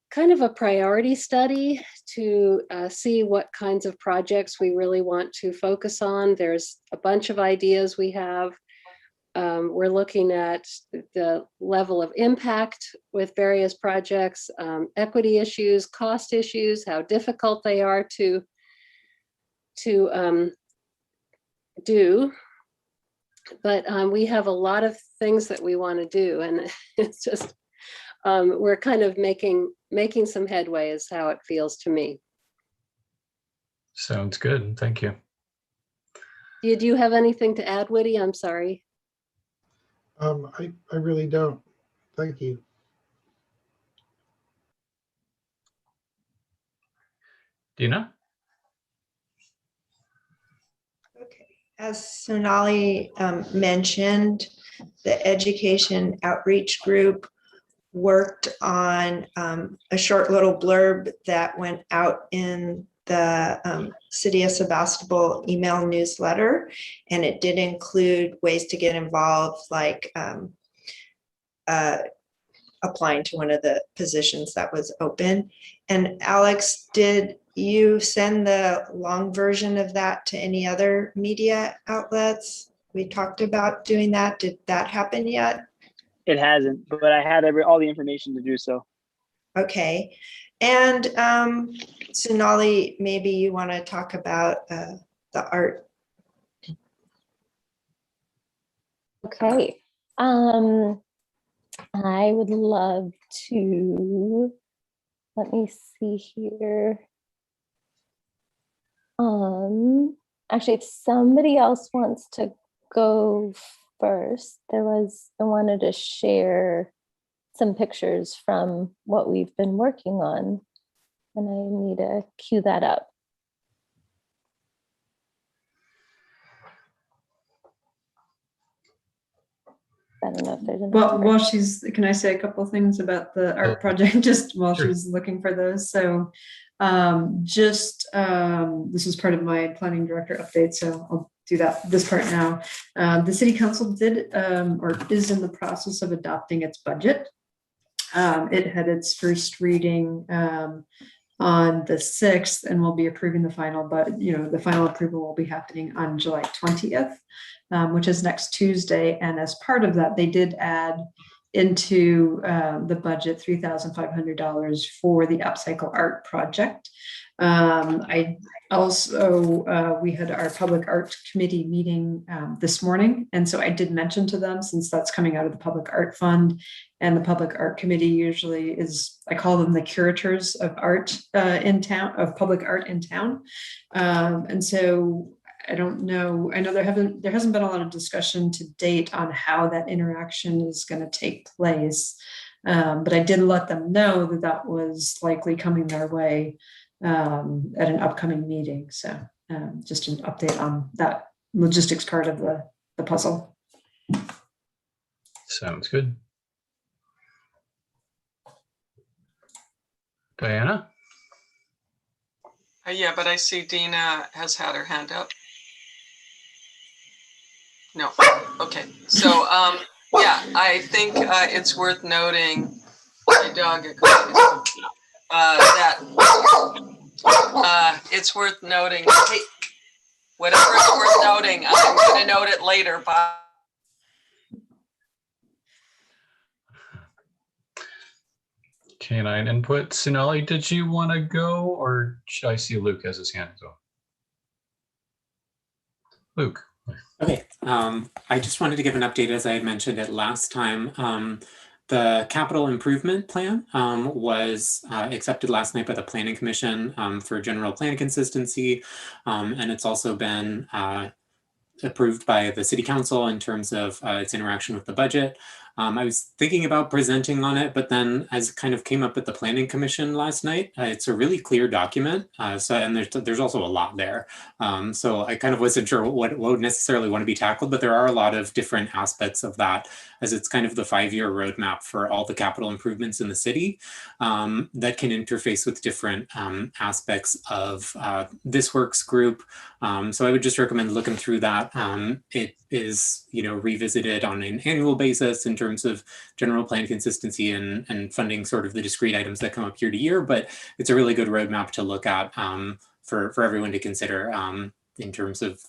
kind of a priority study to see what kinds of projects we really want to focus on. There's a bunch of ideas we have. We're looking at the level of impact with various projects, equity issues, cost issues, how difficult they are to do. But we have a lot of things that we want to do, and it's just we're kind of making some headway is how it feels to me. Sounds good. Thank you. Did you have anything to add, Woody? I'm sorry. I really don't. Thank you. Dina? Okay. As Sonali mentioned, the education outreach group worked on a short little blurb that went out in the City of Sebastopol email newsletter, and it did include ways to get involved, like applying to one of the positions that was open. And Alex, did you send the long version of that to any other media outlets? We talked about doing that. Did that happen yet? It hasn't, but I had all the information to do so. Okay. And Sonali, maybe you want to talk about the art. Okay. I would love to, let me see here. Actually, if somebody else wants to go first, I wanted to share some pictures from what we've been working on, and I need to cue that up. I don't know if there's Well, while can I say a couple of things about the art project just while Sure. she's looking for those? So this is part of my planning director update, so I'll do this part now. The city council did or is in the process of adopting its budget. It had its first reading on the 6th, and we'll be approving the final, but the final approval will be happening on July 20th, which is next Tuesday. And as part of that, they did add into the budget $3,500 for the Upcycle Art Project. I also, we had our public art committee meeting this morning. And so I did mention to them, since that's coming out of the public art fund, and the public art committee usually is, I call them the curators of art in town, of public art in town. And so I don't know, I know there hasn't been a lot of discussion to date on how that interaction is going to take place. But I did let them know that that was likely coming their way at an upcoming meeting. So just an update on that logistics part of the puzzle. Sounds good. Diana? Yeah, but I see Dina has had her hand up. No, okay. So, yeah, I think it's worth noting, that it's worth noting, hey, whatever it's worth noting, I'm going to note it later. Bye. Canine input. Sonali, did you want to go, or should I see Luke has his hand up? Luke. Okay, I just wanted to give an update, as I had mentioned it last time. The capital improvement plan was accepted last night by the Planning Commission for general plan consistency, and it's also been approved by the City Council in terms of its interaction with the budget. I was thinking about presenting on it, but then as it kind of came up at the Planning Commission last night, it's a really clear document. And there's also a lot there. So I kind of wasn't sure what would necessarily want to be tackled, but there are a lot of different aspects of that, as it's kind of the 5-year roadmap for all the capital improvements in the city that can interface with different aspects of this works group. So I would just recommend looking through that. It is, revisited on an annual basis in terms of general plan consistency and funding sort of the discrete items that come up year to year, but it's a really good roadmap to look at for everyone to consider in terms of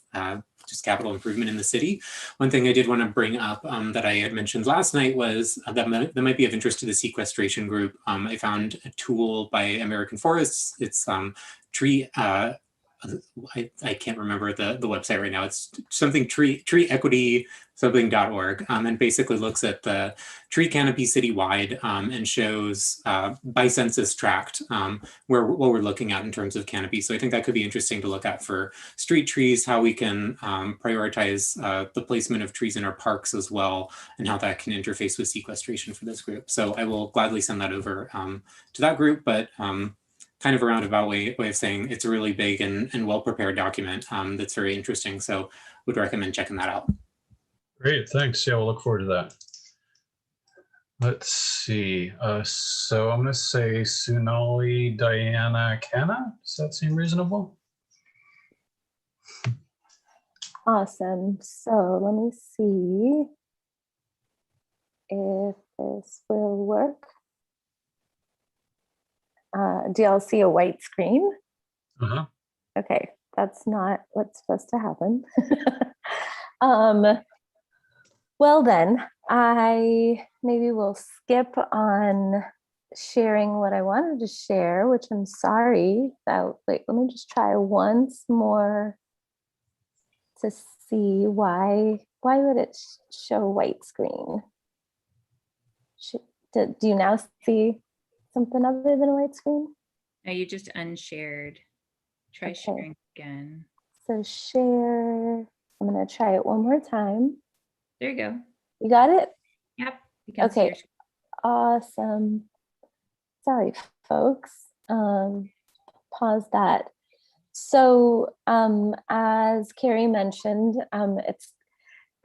just capital improvement in the city. One thing I did want to bring up that I had mentioned last night was that might be of interest to the sequestration group. I found a tool by American Forests. It's tree, I can't remember the website right now. It's something tree equity something.org, and basically looks at the tree canopy citywide and shows by census tract what we're looking at in terms of canopy. So I think that could be interesting to look at for street trees, how we can prioritize the placement of trees in our parks as well, and how that can interface with sequestration for this group. So I will gladly send that over to that group, but kind of a roundabout way of saying it's a really big and well-prepared document that's very interesting. So would recommend checking that out. Great, thanks. Yeah, we'll look forward to that. Let's see. So I'm going to say Sunali Diana Canna. Does that seem reasonable? Awesome. So let me see if this will work. Do y'all see a white screen? Uh-huh. Okay, that's not what's supposed to happen. Well then, I maybe will skip on sharing what I wanted to share, which I'm sorry that, wait, let me just try once more to see why would it show white screen? Do you now see something other than a white screen? No, you just unshared. Try Okay. sharing again. So share, I'm gonna try it one more time. There you go. You got it? Yep. You can see your Okay, awesome. Sorry, folks. Pause that. So as Carrie mentioned,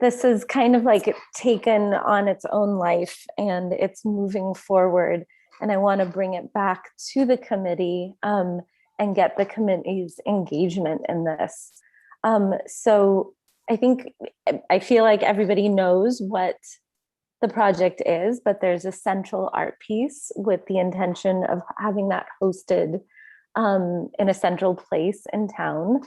this is kind of like taken on its own life and it's moving forward. And I want to bring it back to the committee and get the committee's engagement in this. So I feel like everybody knows what the project is, but there's a central art piece with the intention of having that hosted in a central place in town.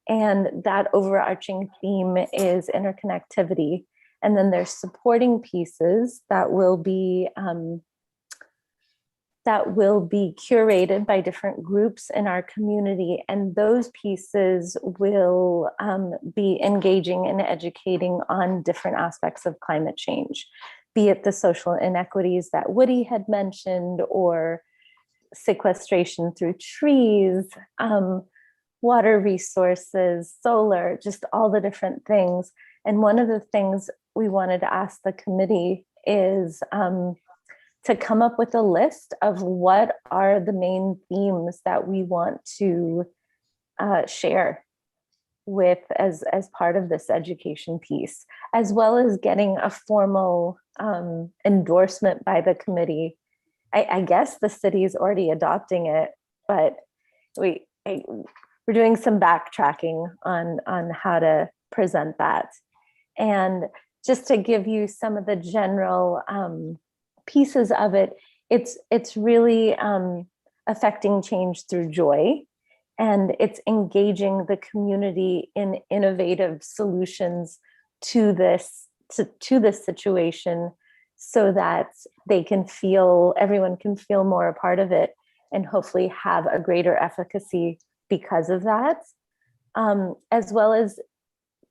And that overarching theme is interconnectivity. And then there's supporting pieces that will be curated by different groups in our community. And those pieces will be engaging and educating on different aspects of climate change, be it the social inequities that Woody had mentioned, or sequestration through trees, water resources, solar, just all the different things. And one of the things we wanted to ask the committee is to come up with a list of what are the main themes that we want to share with as part of this education piece, as well as getting a formal endorsement by the committee. I guess the city is already adopting it, but we're doing some backtracking on how to present that. And just to give you some of the general pieces of it, it's really affecting change through joy, and it's engaging the community in innovative solutions to this situation, so that everyone can feel more a part of it and hopefully have a greater efficacy because of that, as well as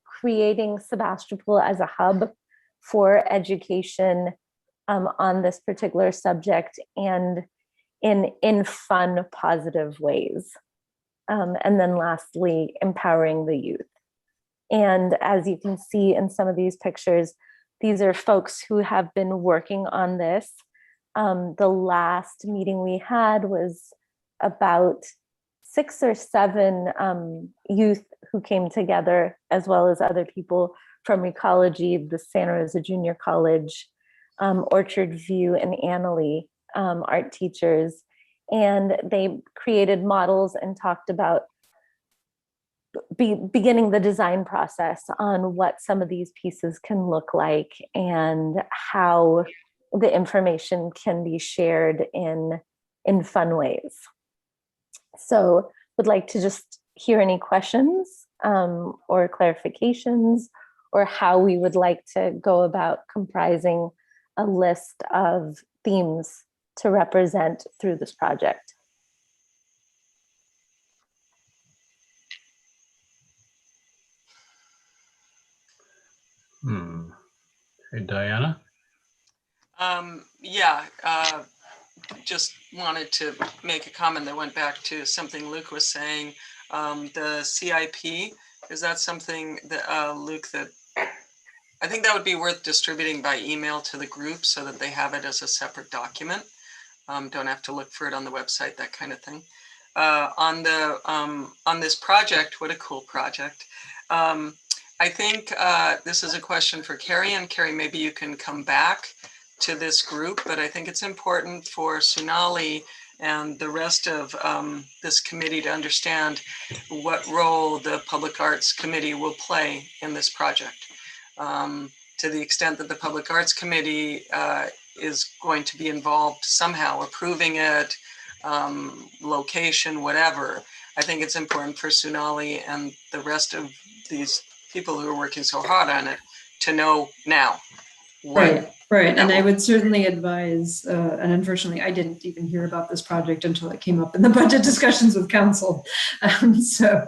creating Sebastopol as a hub for education on this particular subject, and in fun, positive ways. And then lastly, empowering the youth. And as you can see in some of these pictures, these are folks who have been working on this. The last meeting we had was about 6 or 7 youth who came together, as well as other people from Ecology, the Santa Rosa Junior College, Orchard View, and Annalee, art teachers. And they created models and talked about beginning the design process on what some of these pieces can look like and how the information can be shared in fun ways. So would like to just hear any questions or clarifications, or how we would like to go about comprising a list of themes to represent through this project. Hey, Diana? Yeah, just wanted to make a comment that went back to something Luke was saying. The CIP, is that something that, Luke, that I think that would be worth distributing by email to the group so that they have it as a separate document. Don't have to look for it on the website, that kind of thing. On this project, what a cool project. I think this is a question for Carrie, and Carrie, maybe you can come back to this group, but I think it's important for Sonali and the rest of this committee to understand what role the Public Arts Committee will play in this project. To the extent that the Public Arts Committee is going to be involved somehow, approving it, location, whatever, I think it's important for Sonali and the rest of these people who are working so hard on it to know now. Right. And I would certainly advise, and unfortunately, I didn't even hear about this project until it came up in the budget discussions with council. But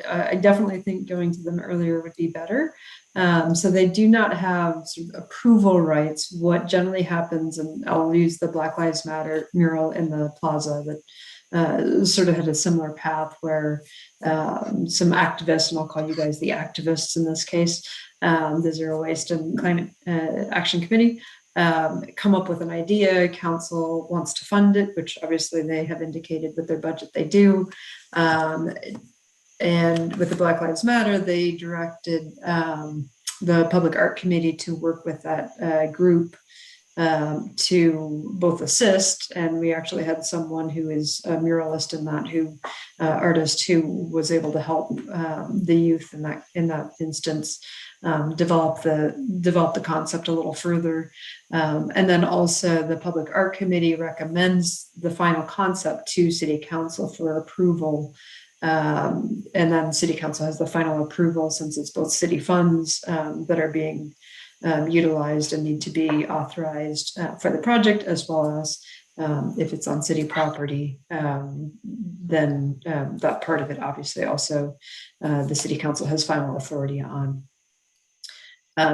I definitely think going to them earlier would be better. So they do not have sort of approval rights. What generally happens, and I'll use the Black Lives Matter mural in the plaza that sort of had a similar path where some activists, and I'll call you guys the activists in this case, the Zero Waste and Climate Action Committee, come up with an idea. Council wants to fund it, which obviously they have indicated with their budget they do. And with the Black Lives Matter, they directed the Public Art Committee to work with that group to both assist, and we actually had someone who is a muralist in that, artist who was able to help the youth in that instance develop the concept a little further. And then also the Public Art Committee recommends the final concept to City Council for approval. And then City Council has the final approval, since it's both city funds that are being utilized and need to be authorized for the project, as well as if it's on city property, then that part of it obviously also the City Council has final authority on.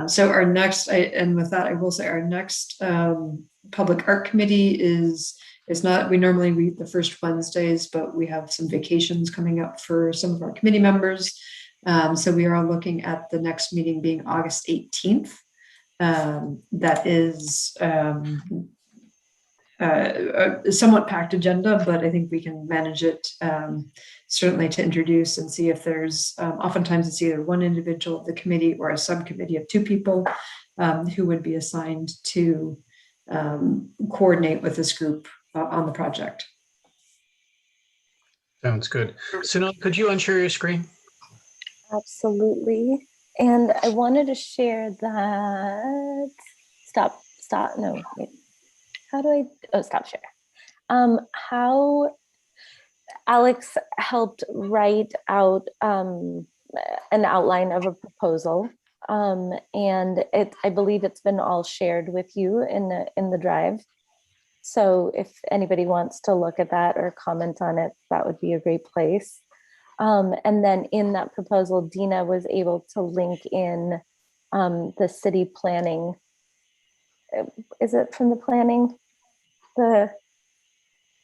So our next, and with that, I will say our next Public Art Committee is not, we normally meet the first Wednesdays, but we have some vacations coming up for some of our committee members. So we are looking at the next meeting being August 18th. That is a somewhat packed agenda, but I think we can manage it certainly to introduce and see if there's, oftentimes it's either one individual of the committee or a subcommittee of 2 people who would be assigned to coordinate with this group on the project. Sounds good. Sonali, could you unshare your screen? Absolutely. And I wanted to share that, no, wait. How do I, stop share. How Alex helped write out an outline of a proposal. And I believe it's been all shared with you in the drive. So if anybody wants to look at that or comment on it, that would be a great place. And then in that proposal, Dina was able to link in the city planning. Is it from the planning?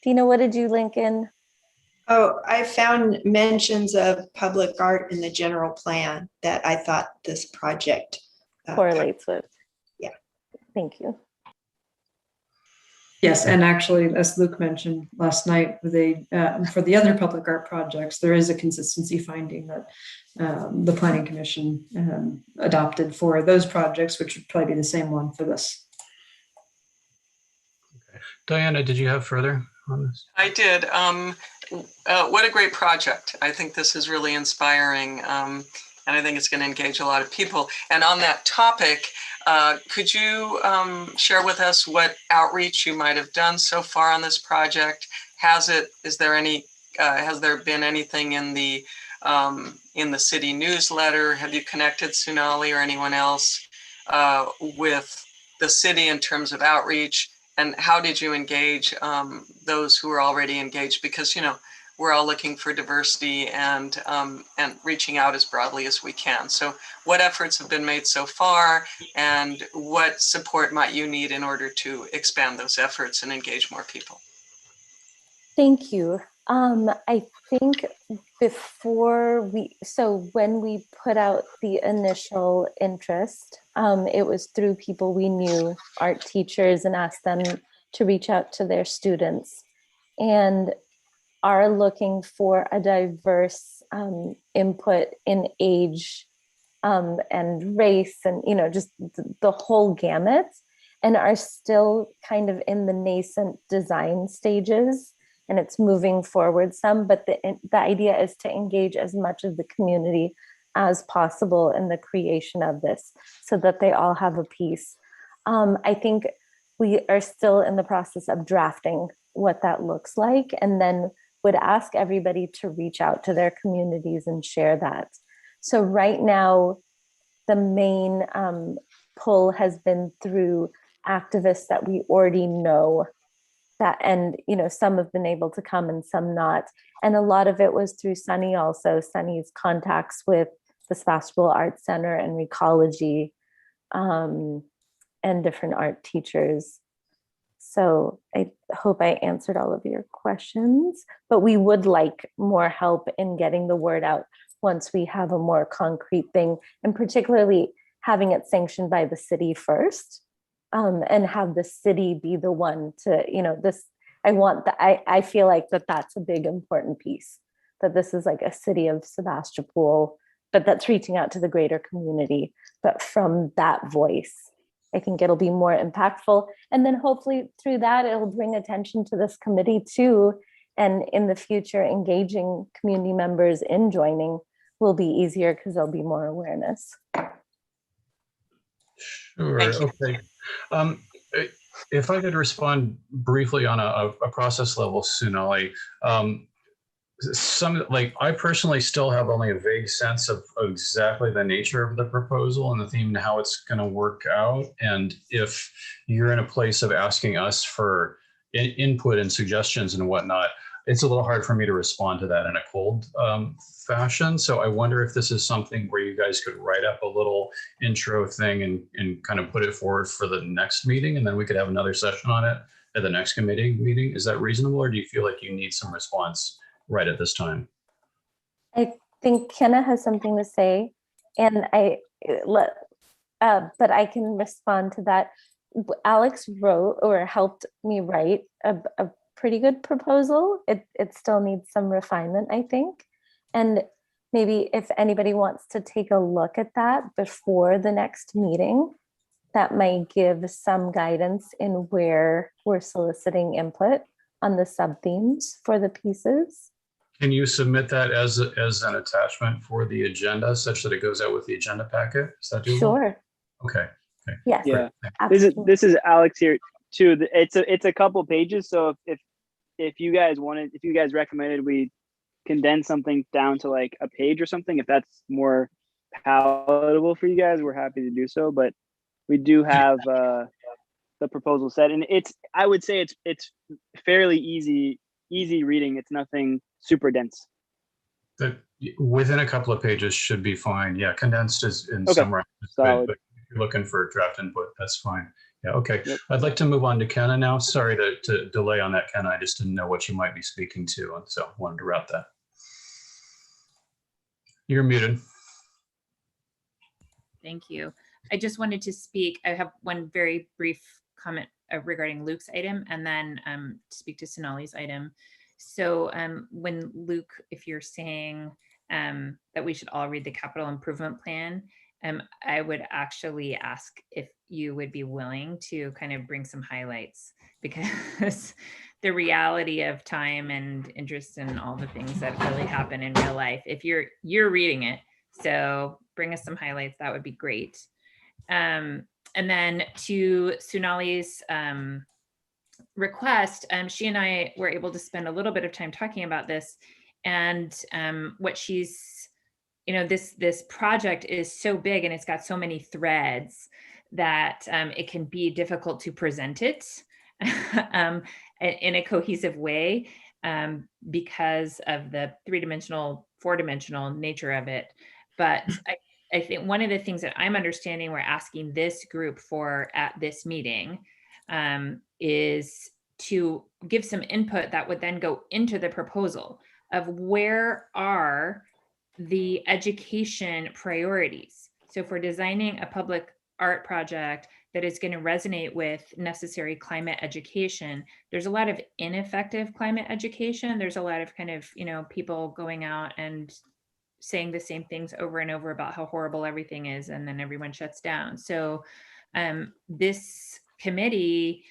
Dina, what did you link in? Oh, I found mentions of public art in the general plan that I thought this project correlates with. Yeah. Thank you. Yes, and actually, as Luke mentioned last night, for the other public art projects, there is a consistency finding that the Planning Commission adopted for those projects, which would probably be the same one for this. Okay. Diana, did you have further on this? I did. What a great project. I think this is really inspiring. And I think it's going to engage a lot of people. And on that topic, could you share with us what outreach you might have done so far on this project? Has there been anything in the city newsletter? Have you connected Sonali or anyone else with the city in terms of outreach? And how did you engage those who are already engaged? Because, we're all looking for diversity and reaching out as broadly as we can. So what efforts have been made so far, and what support might you need in order to expand those efforts and engage more people? Thank you. I think when we put out the initial interest, it was through people we knew, art teachers, and asked them to reach out to their students, and are looking for a diverse input in age and race and, just the whole gamut. and are still kind of in the nascent design stages, and it's moving forward some, but the idea is to engage as much of the community as possible in the creation of this so that they all have a piece. I think we are still in the process of drafting what that looks like, and then would ask everybody to reach out to their communities and share that. So right now, the main pull has been through activists that we already know, that, and some have been able to come and some not. And a lot of it was through Sunny also, Sunny's contacts with the Sebastopol Art Center and Recology, and different art teachers. So I hope I answered all of your questions, but we would like more help in getting the word out once we have a more concrete thing, and particularly having it sanctioned by the city first, and have the city be the one to, I feel like that's a big important piece, that this is like a city of Sebastopol, but that's reaching out to the greater community, but from that voice. I think it'll be more impactful. And then hopefully through that, it'll bring attention to this committee too. And in the future, engaging community members in joining will be easier because there'll be more awareness. Sure, okay. If I could respond briefly on a process level, Sonali. I personally still have only a vague sense of exactly the nature of the proposal and the theme and how it's going to work out. And if you're in a place of asking us for input and suggestions and whatnot, it's a little hard for me to respond to that in a cold fashion. So I wonder if this is something where you guys could write up a little intro thing and kind of put it forward for the next meeting, and then we could have another session on it at the next committee meeting. Is that reasonable, or do you feel like you need some response right at this time? I think Kenna has something to say, and but I can respond to that. Alex wrote or helped me write a pretty good proposal. It still needs some refinement, I think. And maybe if anybody wants to take a look at that before the next meeting, that might give some guidance in where we're soliciting input on the sub-themes for the pieces. Can you submit that as an attachment for the agenda such that it goes out with the agenda packet? Is that doable? Sure. Okay. Yes. Yeah. Absolutely. This is Alex here too. It's a couple pages. So if you guys recommended we condense something down to like a page or something, if that's more palatable for you guys, we're happy to do so. But we do have the proposal set, and I would say it's fairly easy reading. It's nothing super dense. That within a couple of pages should be fine. Yeah, condensed is in Okay. summary. Solid. But if you're looking for draft input, that's fine. Yeah, okay. Yep. I'd like to move on to Kenna now. Sorry to delay on that, Kenna. I just didn't know what you might be speaking to, and so wanted to wrap that. You're muted. Thank you. I just wanted to speak. I have one very brief comment regarding Luke's item, and then speak to Sonali's item. So when Luke, if you're saying that we should all read the capital improvement plan, I would actually ask if you would be willing to kind of bring some highlights, because the reality of time and interest in all the things that really happen in real life, if you're reading it, so bring us some highlights, that would be great. And then to Sonali's request, she and I were able to spend a little bit of time talking about this, and what she's, this project is so big and it's got so many threads that it can be difficult to present it in a cohesive way because of the 3-dimensional, 4-dimensional nature of it. But I think one of the things that I'm understanding we're asking this group for at this meeting is to give some input that would then go into the proposal of where are the education priorities. So if we're designing a public art project that is going to resonate with necessary climate education, there's a lot of ineffective climate education. There's a lot of kind of, people going out and saying the same things over and over about how horrible everything is, and then everyone shuts down. So this committee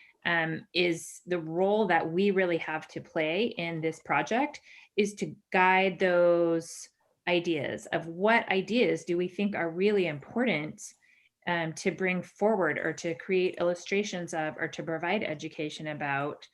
is the role that we really have to play in this project is to guide those ideas of what ideas do we think are really important to bring forward or to create illustrations of or to provide education about.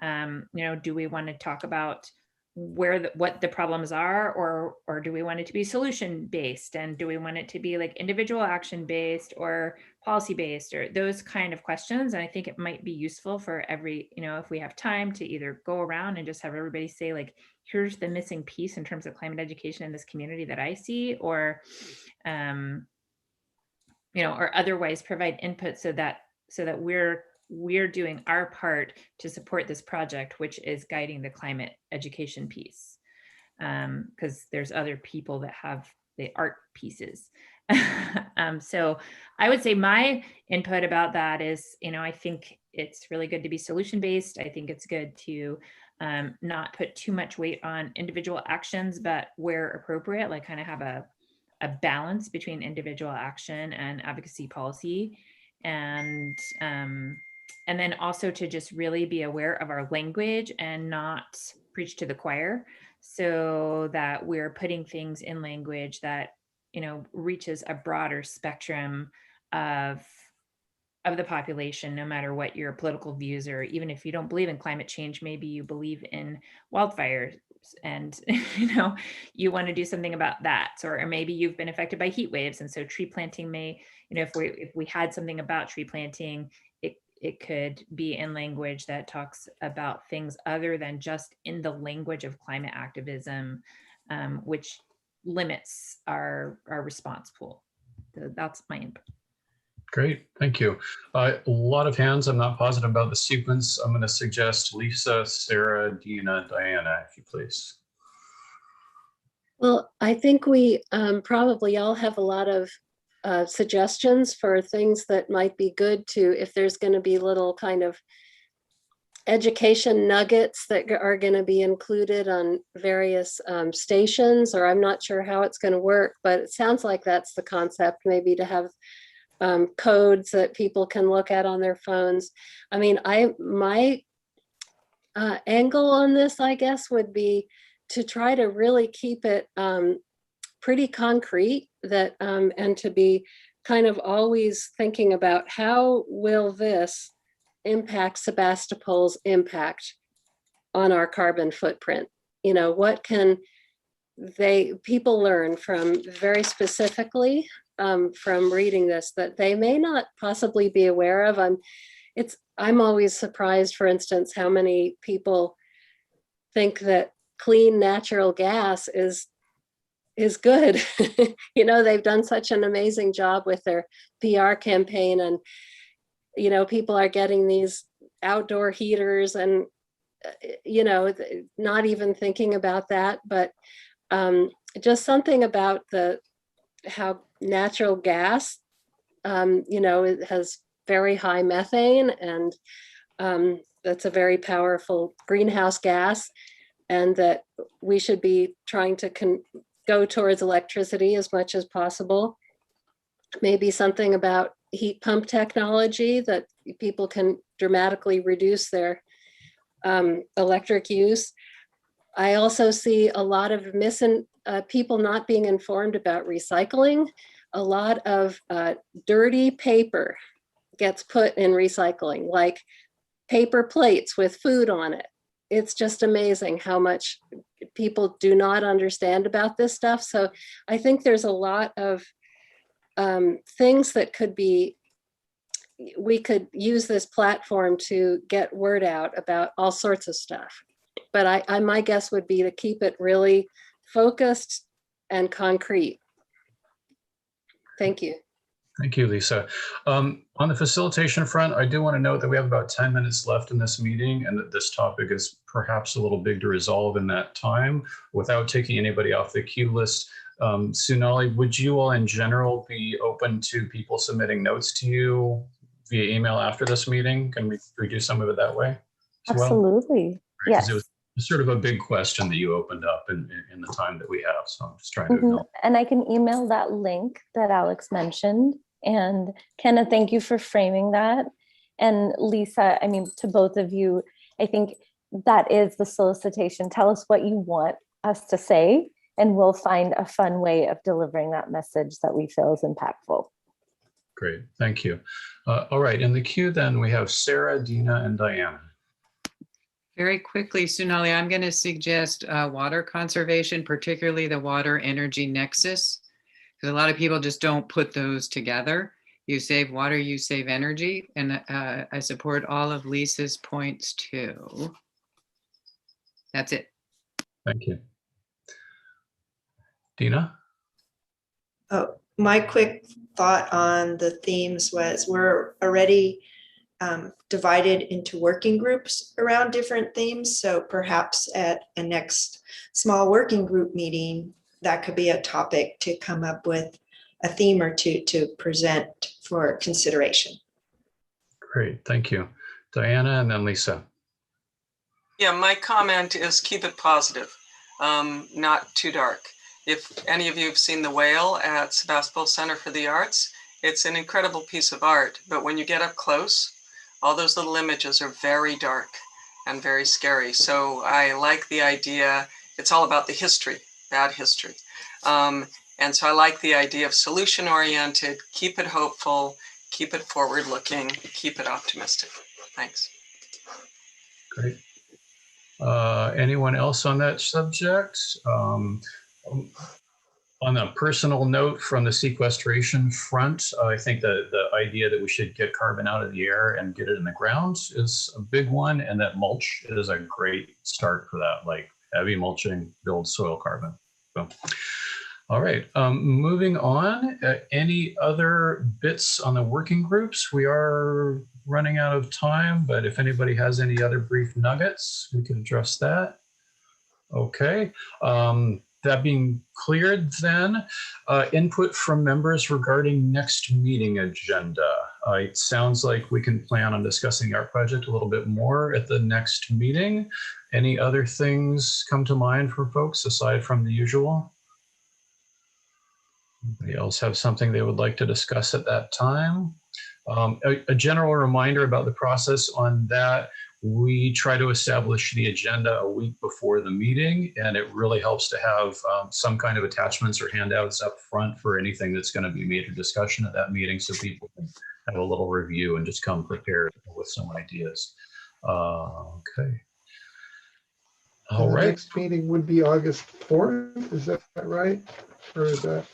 Do we want to talk about what the problems are, or do we want it to be solution based, and do we want it to be like individual action based or policy based, or those kind of questions. And I think it might be useful for every, if we have time, to either go around and just have everybody say like, here's the missing piece in terms of climate education in this community that I see, or or otherwise provide input so that we're doing our part to support this project, which is guiding the climate education piece. Because there's other people that have the art pieces. So I would say my input about that is, I think it's really good to be solution-based. I think it's good to not put too much weight on individual actions, but where appropriate, like kind of have a balance between individual action and advocacy policy. And then also to just really be aware of our language and not preach to the choir, so that we're putting things in language that, reaches a broader spectrum of the population, no matter what your political views are. Even if you don't believe in climate change, maybe you believe in wildfires and, you want to do something about that. Or maybe you've been affected by heat waves. And so tree planting may, if we had something about tree planting, it could be in language that talks about things other than just in the language of climate activism, which limits our response pool. So that's my input. Great, thank you. A lot of hands. I'm not positive about the sequence. I'm going to suggest Lisa, Sarah, Dina, Diana, if you please. Well, I think we probably all have a lot of suggestions for things that might be good to, if there's going to be little kind of education nuggets that are going to be included on various stations, or I'm not sure how it's going to work, but it sounds like that's the concept, maybe to have codes that people can look at on their phones. I mean, my angle on this, I guess, would be to try to really keep it pretty concrete, that and to be kind of always thinking about how will this impact Sebastopol's impact on our carbon footprint. What can people learn from very specifically from reading this that they may not possibly be aware of. I'm always surprised, for instance, how many people think that clean natural gas is good. They've done such an amazing job with their PR campaign, and people are getting these outdoor heaters and not even thinking about that, but just something about how natural gas it has very high methane, and that's a very powerful greenhouse gas, and that we should be trying to go towards electricity as much as possible. Maybe something about heat pump technology, that people can dramatically reduce their electric use. I also see a lot of people not being informed about recycling. A lot of dirty paper gets put in recycling, like paper plates with food on it. It's just amazing how much people do not understand about this stuff. So I think there's a lot of things that we could use this platform to get word out about all sorts of stuff. But my guess would be to keep it really focused and concrete. Thank you. Thank you, Lisa. On the facilitation front, I do want to note that we have about 10 minutes left in this meeting, and that this topic is perhaps a little big to resolve in that time without taking anybody off the queue list. Sunali, would you all in general be open to people submitting notes to you via email after this meeting? Can we do some of it that way as well? Absolutely. Right, 'cause Yes. it was sort of a big question that you opened up in the time that we have. So I'm just trying to acknowledge. And I can email that link that Alex mentioned. And Kenneth, thank you for framing that. And Lisa, I mean, to both of you, I think that is the solicitation. Tell us what you want us to say, and we'll find a fun way of delivering that message that we feel is impactful. Great, thank you. All right, in the queue then we have Sarah, Dina, and Diana. Very quickly, Sonali, I'm going to suggest water conservation, particularly the water energy nexus, because a lot of people just don't put those together. You save water, you save energy, and I support all of Lisa's points too. That's it. Thank you. Dina? Oh, my quick thought on the themes was we're already divided into working groups around different themes. So perhaps at a next small working group meeting, that could be a topic to come up with a theme or two to present for consideration. Great, thank you. Diana and then Lisa. Yeah, my comment is keep it positive, not too dark. If any of you have seen The Whale at Sebastopol Center for the Arts, it's an incredible piece of art, but when you get up close, all those little images are very dark and very scary. So I like the idea, it's all about the history, bad history. And so I like the idea of solution-oriented, keep it hopeful, keep it forward-looking, keep it optimistic. Thanks. Great. Anyone else on that subject? On a personal note from the sequestration front, I think that the idea that we should get carbon out of the air and get it in the ground is a big one, and that mulch is a great start for that, like heavy mulching builds soil carbon. So, all right, moving on. Any other bits on the working groups? We are running out of time, but if anybody has any other brief nuggets, we can address that. Okay. That being cleared then, input from members regarding next meeting agenda. It sounds like we can plan on discussing our project a little bit more at the next meeting. Any other things come to mind for folks aside from the usual? Anybody else have something they would like to discuss at that time? A general reminder about the process on that. We try to establish the agenda a week before the meeting, and it really helps to have some kind of attachments or handouts up front for anything that's going to be major discussion at that meeting, so people can have a little review and just come prepared with some ideas. Okay. All right. The next meeting would be August 4th. Is that right? Or is that?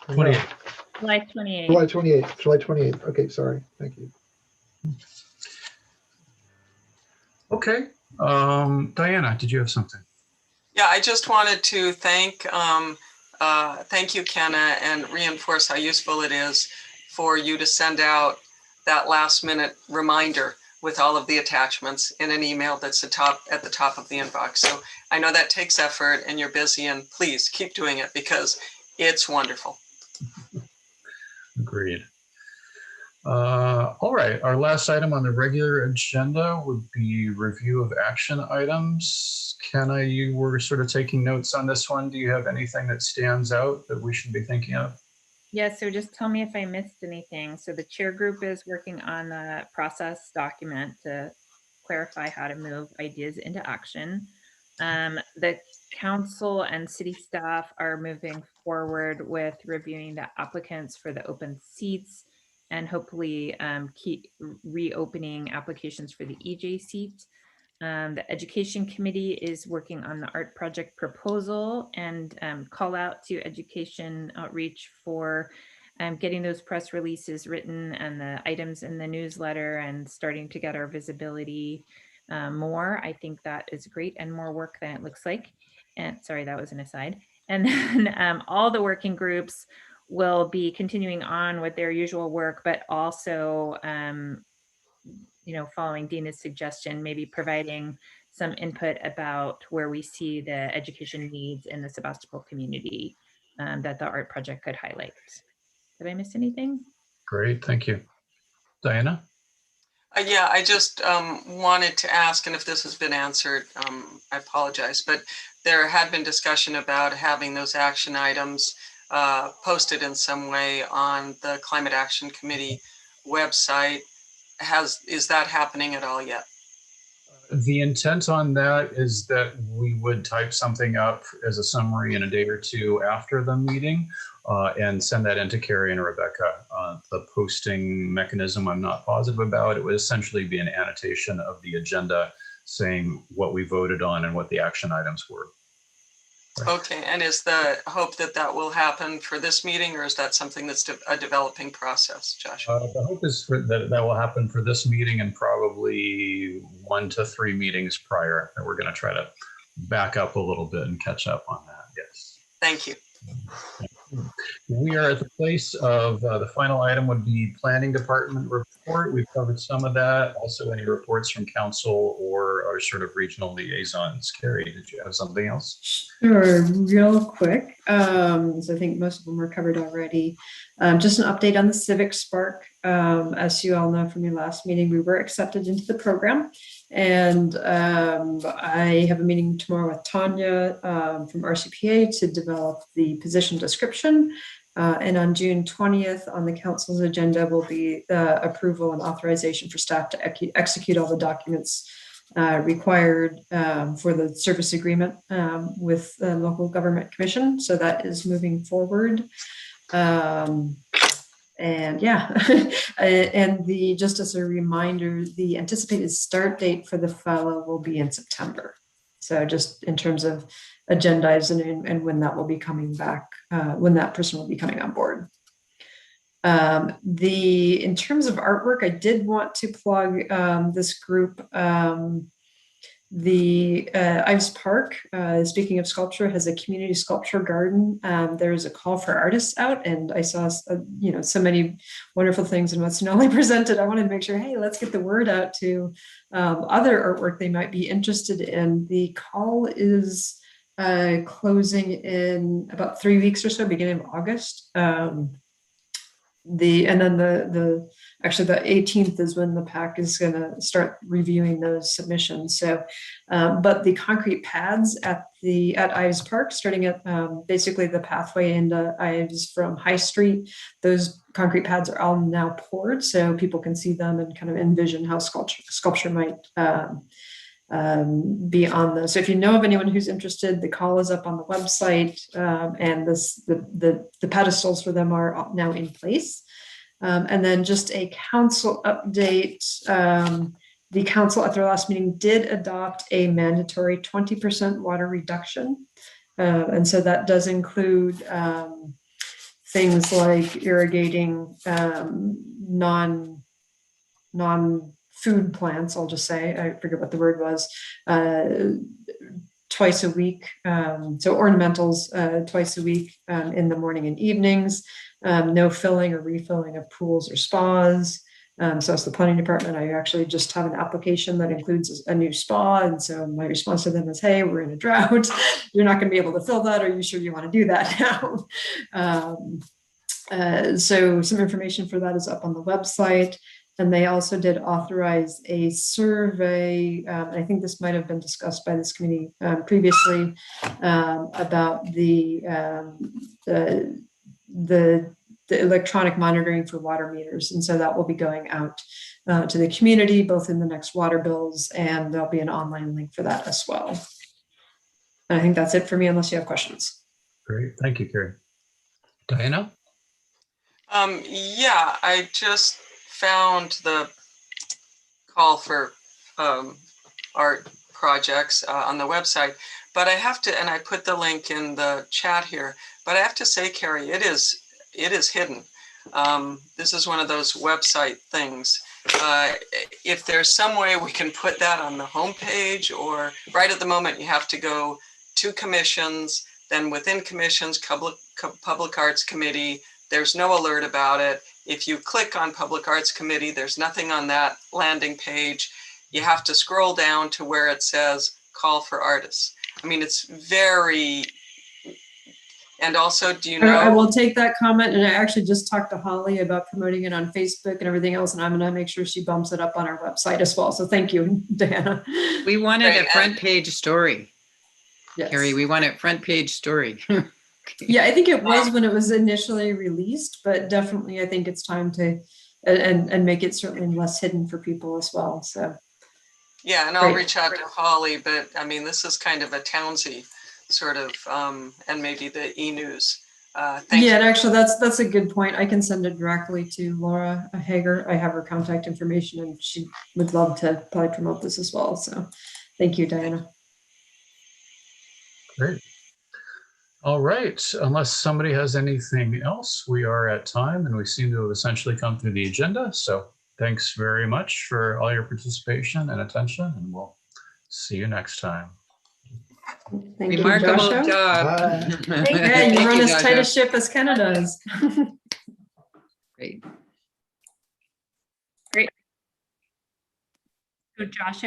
28th. July 28th. July 28th. July 28th. Okay, sorry. Thank you. Okay. Diana, did you have something? Yeah, I just wanted to thank you, Kenna, and reinforce how useful it is for you to send out that last minute reminder with all of the attachments in an email that's at the top of the inbox. So I know that takes effort and you're busy, and please keep doing it because it's wonderful. Agreed. All right, our last item on the regular agenda would be review of action items. Kenna, you were sort of taking notes on this one. Do you have anything that stands out that we should be thinking of? Yeah, so just tell me if I missed anything. So the chair group is working on the process document to clarify how to move ideas into action. The council and city staff are moving forward with reviewing the applicants for the open seats and hopefully keep reopening applications for the EJ seat. The education committee is working on the art project proposal and call out to education outreach for getting those press releases written and the items in the newsletter and starting to get our visibility more. I think that is great and more work than it looks like. And sorry, that was an aside. And then all the working groups will be continuing on with their usual work, but also, following Dina's suggestion, maybe providing some input about where we see the education needs in the Sebastopol community that the art project could highlight. Did I miss anything? Great, thank you. Diana? Yeah, I just wanted to ask, and if this has been answered, I apologize, but there had been discussion about having those action items posted in some way on the Climate Action Committee website. is that happening at all yet? The intent on that is that we would type something up as a summary in a day or two after the meeting and send that into Carrie and Rebecca. The posting mechanism I'm not positive about. It would essentially be an annotation of the agenda saying what we voted on and what the action items were. Okay, and is the hope that that will happen for this meeting, or is that something that's a developing process, Joshua? The hope is that will happen for this meeting and probably 1 to 3 meetings prior. And we're going to try to back up a little bit and catch up on that. Yes. Thank you. We are at the place of the final item would be Planning Department report. We've covered some of that. Also, any reports from council or our sort of regional liaisons. Carrie, did you have something else? Sure, real quick. So I think most of them were covered already. Just an update on the Civic Spark. As you all know from your last meeting, we were accepted into the program. And I have a meeting tomorrow with Tanya from RCPA to develop the position description. And on June 20th on the council's agenda will be the approval and authorization for staff to execute all the documents required for the service agreement with the local government commission. So that is moving forward. And yeah, and just as a reminder, the anticipated start date for the fellow will be in September. So just in terms of agendizing and when that will be coming back, when that person will be coming on board. In terms of artwork, I did want to plug this group. The Ives Park, speaking of sculpture, has a community sculpture garden. There's a call for artists out, and I saw so many wonderful things in what Sonali presented. I wanted to make sure, hey, let's get the word out to other artwork they might be interested in. The call is closing in about 3 weeks or so, beginning of August. Actually the 18th is when the PAC is going to start reviewing those submissions. So, but the concrete pads at Ives Park, starting at basically the pathway into Ives from High Street, those concrete pads are all now poured, so people can see them and kind of envision how sculpture might be on those. So if you know of anyone who's interested, the call is up on the website, and the pedestals for them are now in place. And then just a council update. The council at their last meeting did adopt a mandatory 20% water reduction. And so that does include things like irrigating non-food plants, I'll just say, I forget what the word was, twice a week. So ornamentals twice a week in the morning and evenings. No filling or refilling of pools or spas. So as the planning department, I actually just have an application that includes a new spa. And so my response to them is, hey, we're in a drought. You're not going to be able to fill that. Are you sure you want to do that now? So some information for that is up on the website. And they also did authorize a survey. I think this might have been discussed by this committee previously about the electronic monitoring for water meters. And so that will be going out to the community, both in the next water bills, and there'll be an online link for that as well. And I think that's it for me, unless you have questions. Great, thank you, Carrie. Diana? Yeah, I just found the call for art projects on the website, but I have to, and I put the link in the chat here, but I have to say, Carrie, it is hidden. This is one of those website things. If there's some way we can put that on the homepage, or right at the moment you have to go to commissions, then within commissions, Public Arts Committee, there's no alert about it. If you click on Public Arts Committee, there's nothing on that landing page. You have to scroll down to where it says call for artists. I mean, it's very, and also, do you know? I will take that comment, and I actually just talked to Holly about promoting it on Facebook and everything else, and I'm gonna make sure she bumps it up on our website as well. So thank you, Diana. We wanted a front page story. Yes. Carrie, we want a front page story. Yeah, I think it was when it was initially released, but definitely I think it's time to and make it certainly less hidden for people as well. So Yeah, and I'll Great. reach out to Holly, but I mean, this is kind of a townsy sort of, and maybe the e-news. Thank yeah, you. and actually that's a good point. I can send it directly to Laura Hager. I have her contact information and she would love to probably promote this as well. So thank you, Diana. Great. All right, unless somebody has anything else, we are at time and we seem to have essentially come through the agenda. So thanks very much for all your participation and attention, and we'll see you next time. Thank you, Remarkable Joshua. job. Bye. Yeah, you Thank run as tight a Joshua. ship as Kenna does. Great. So Josh,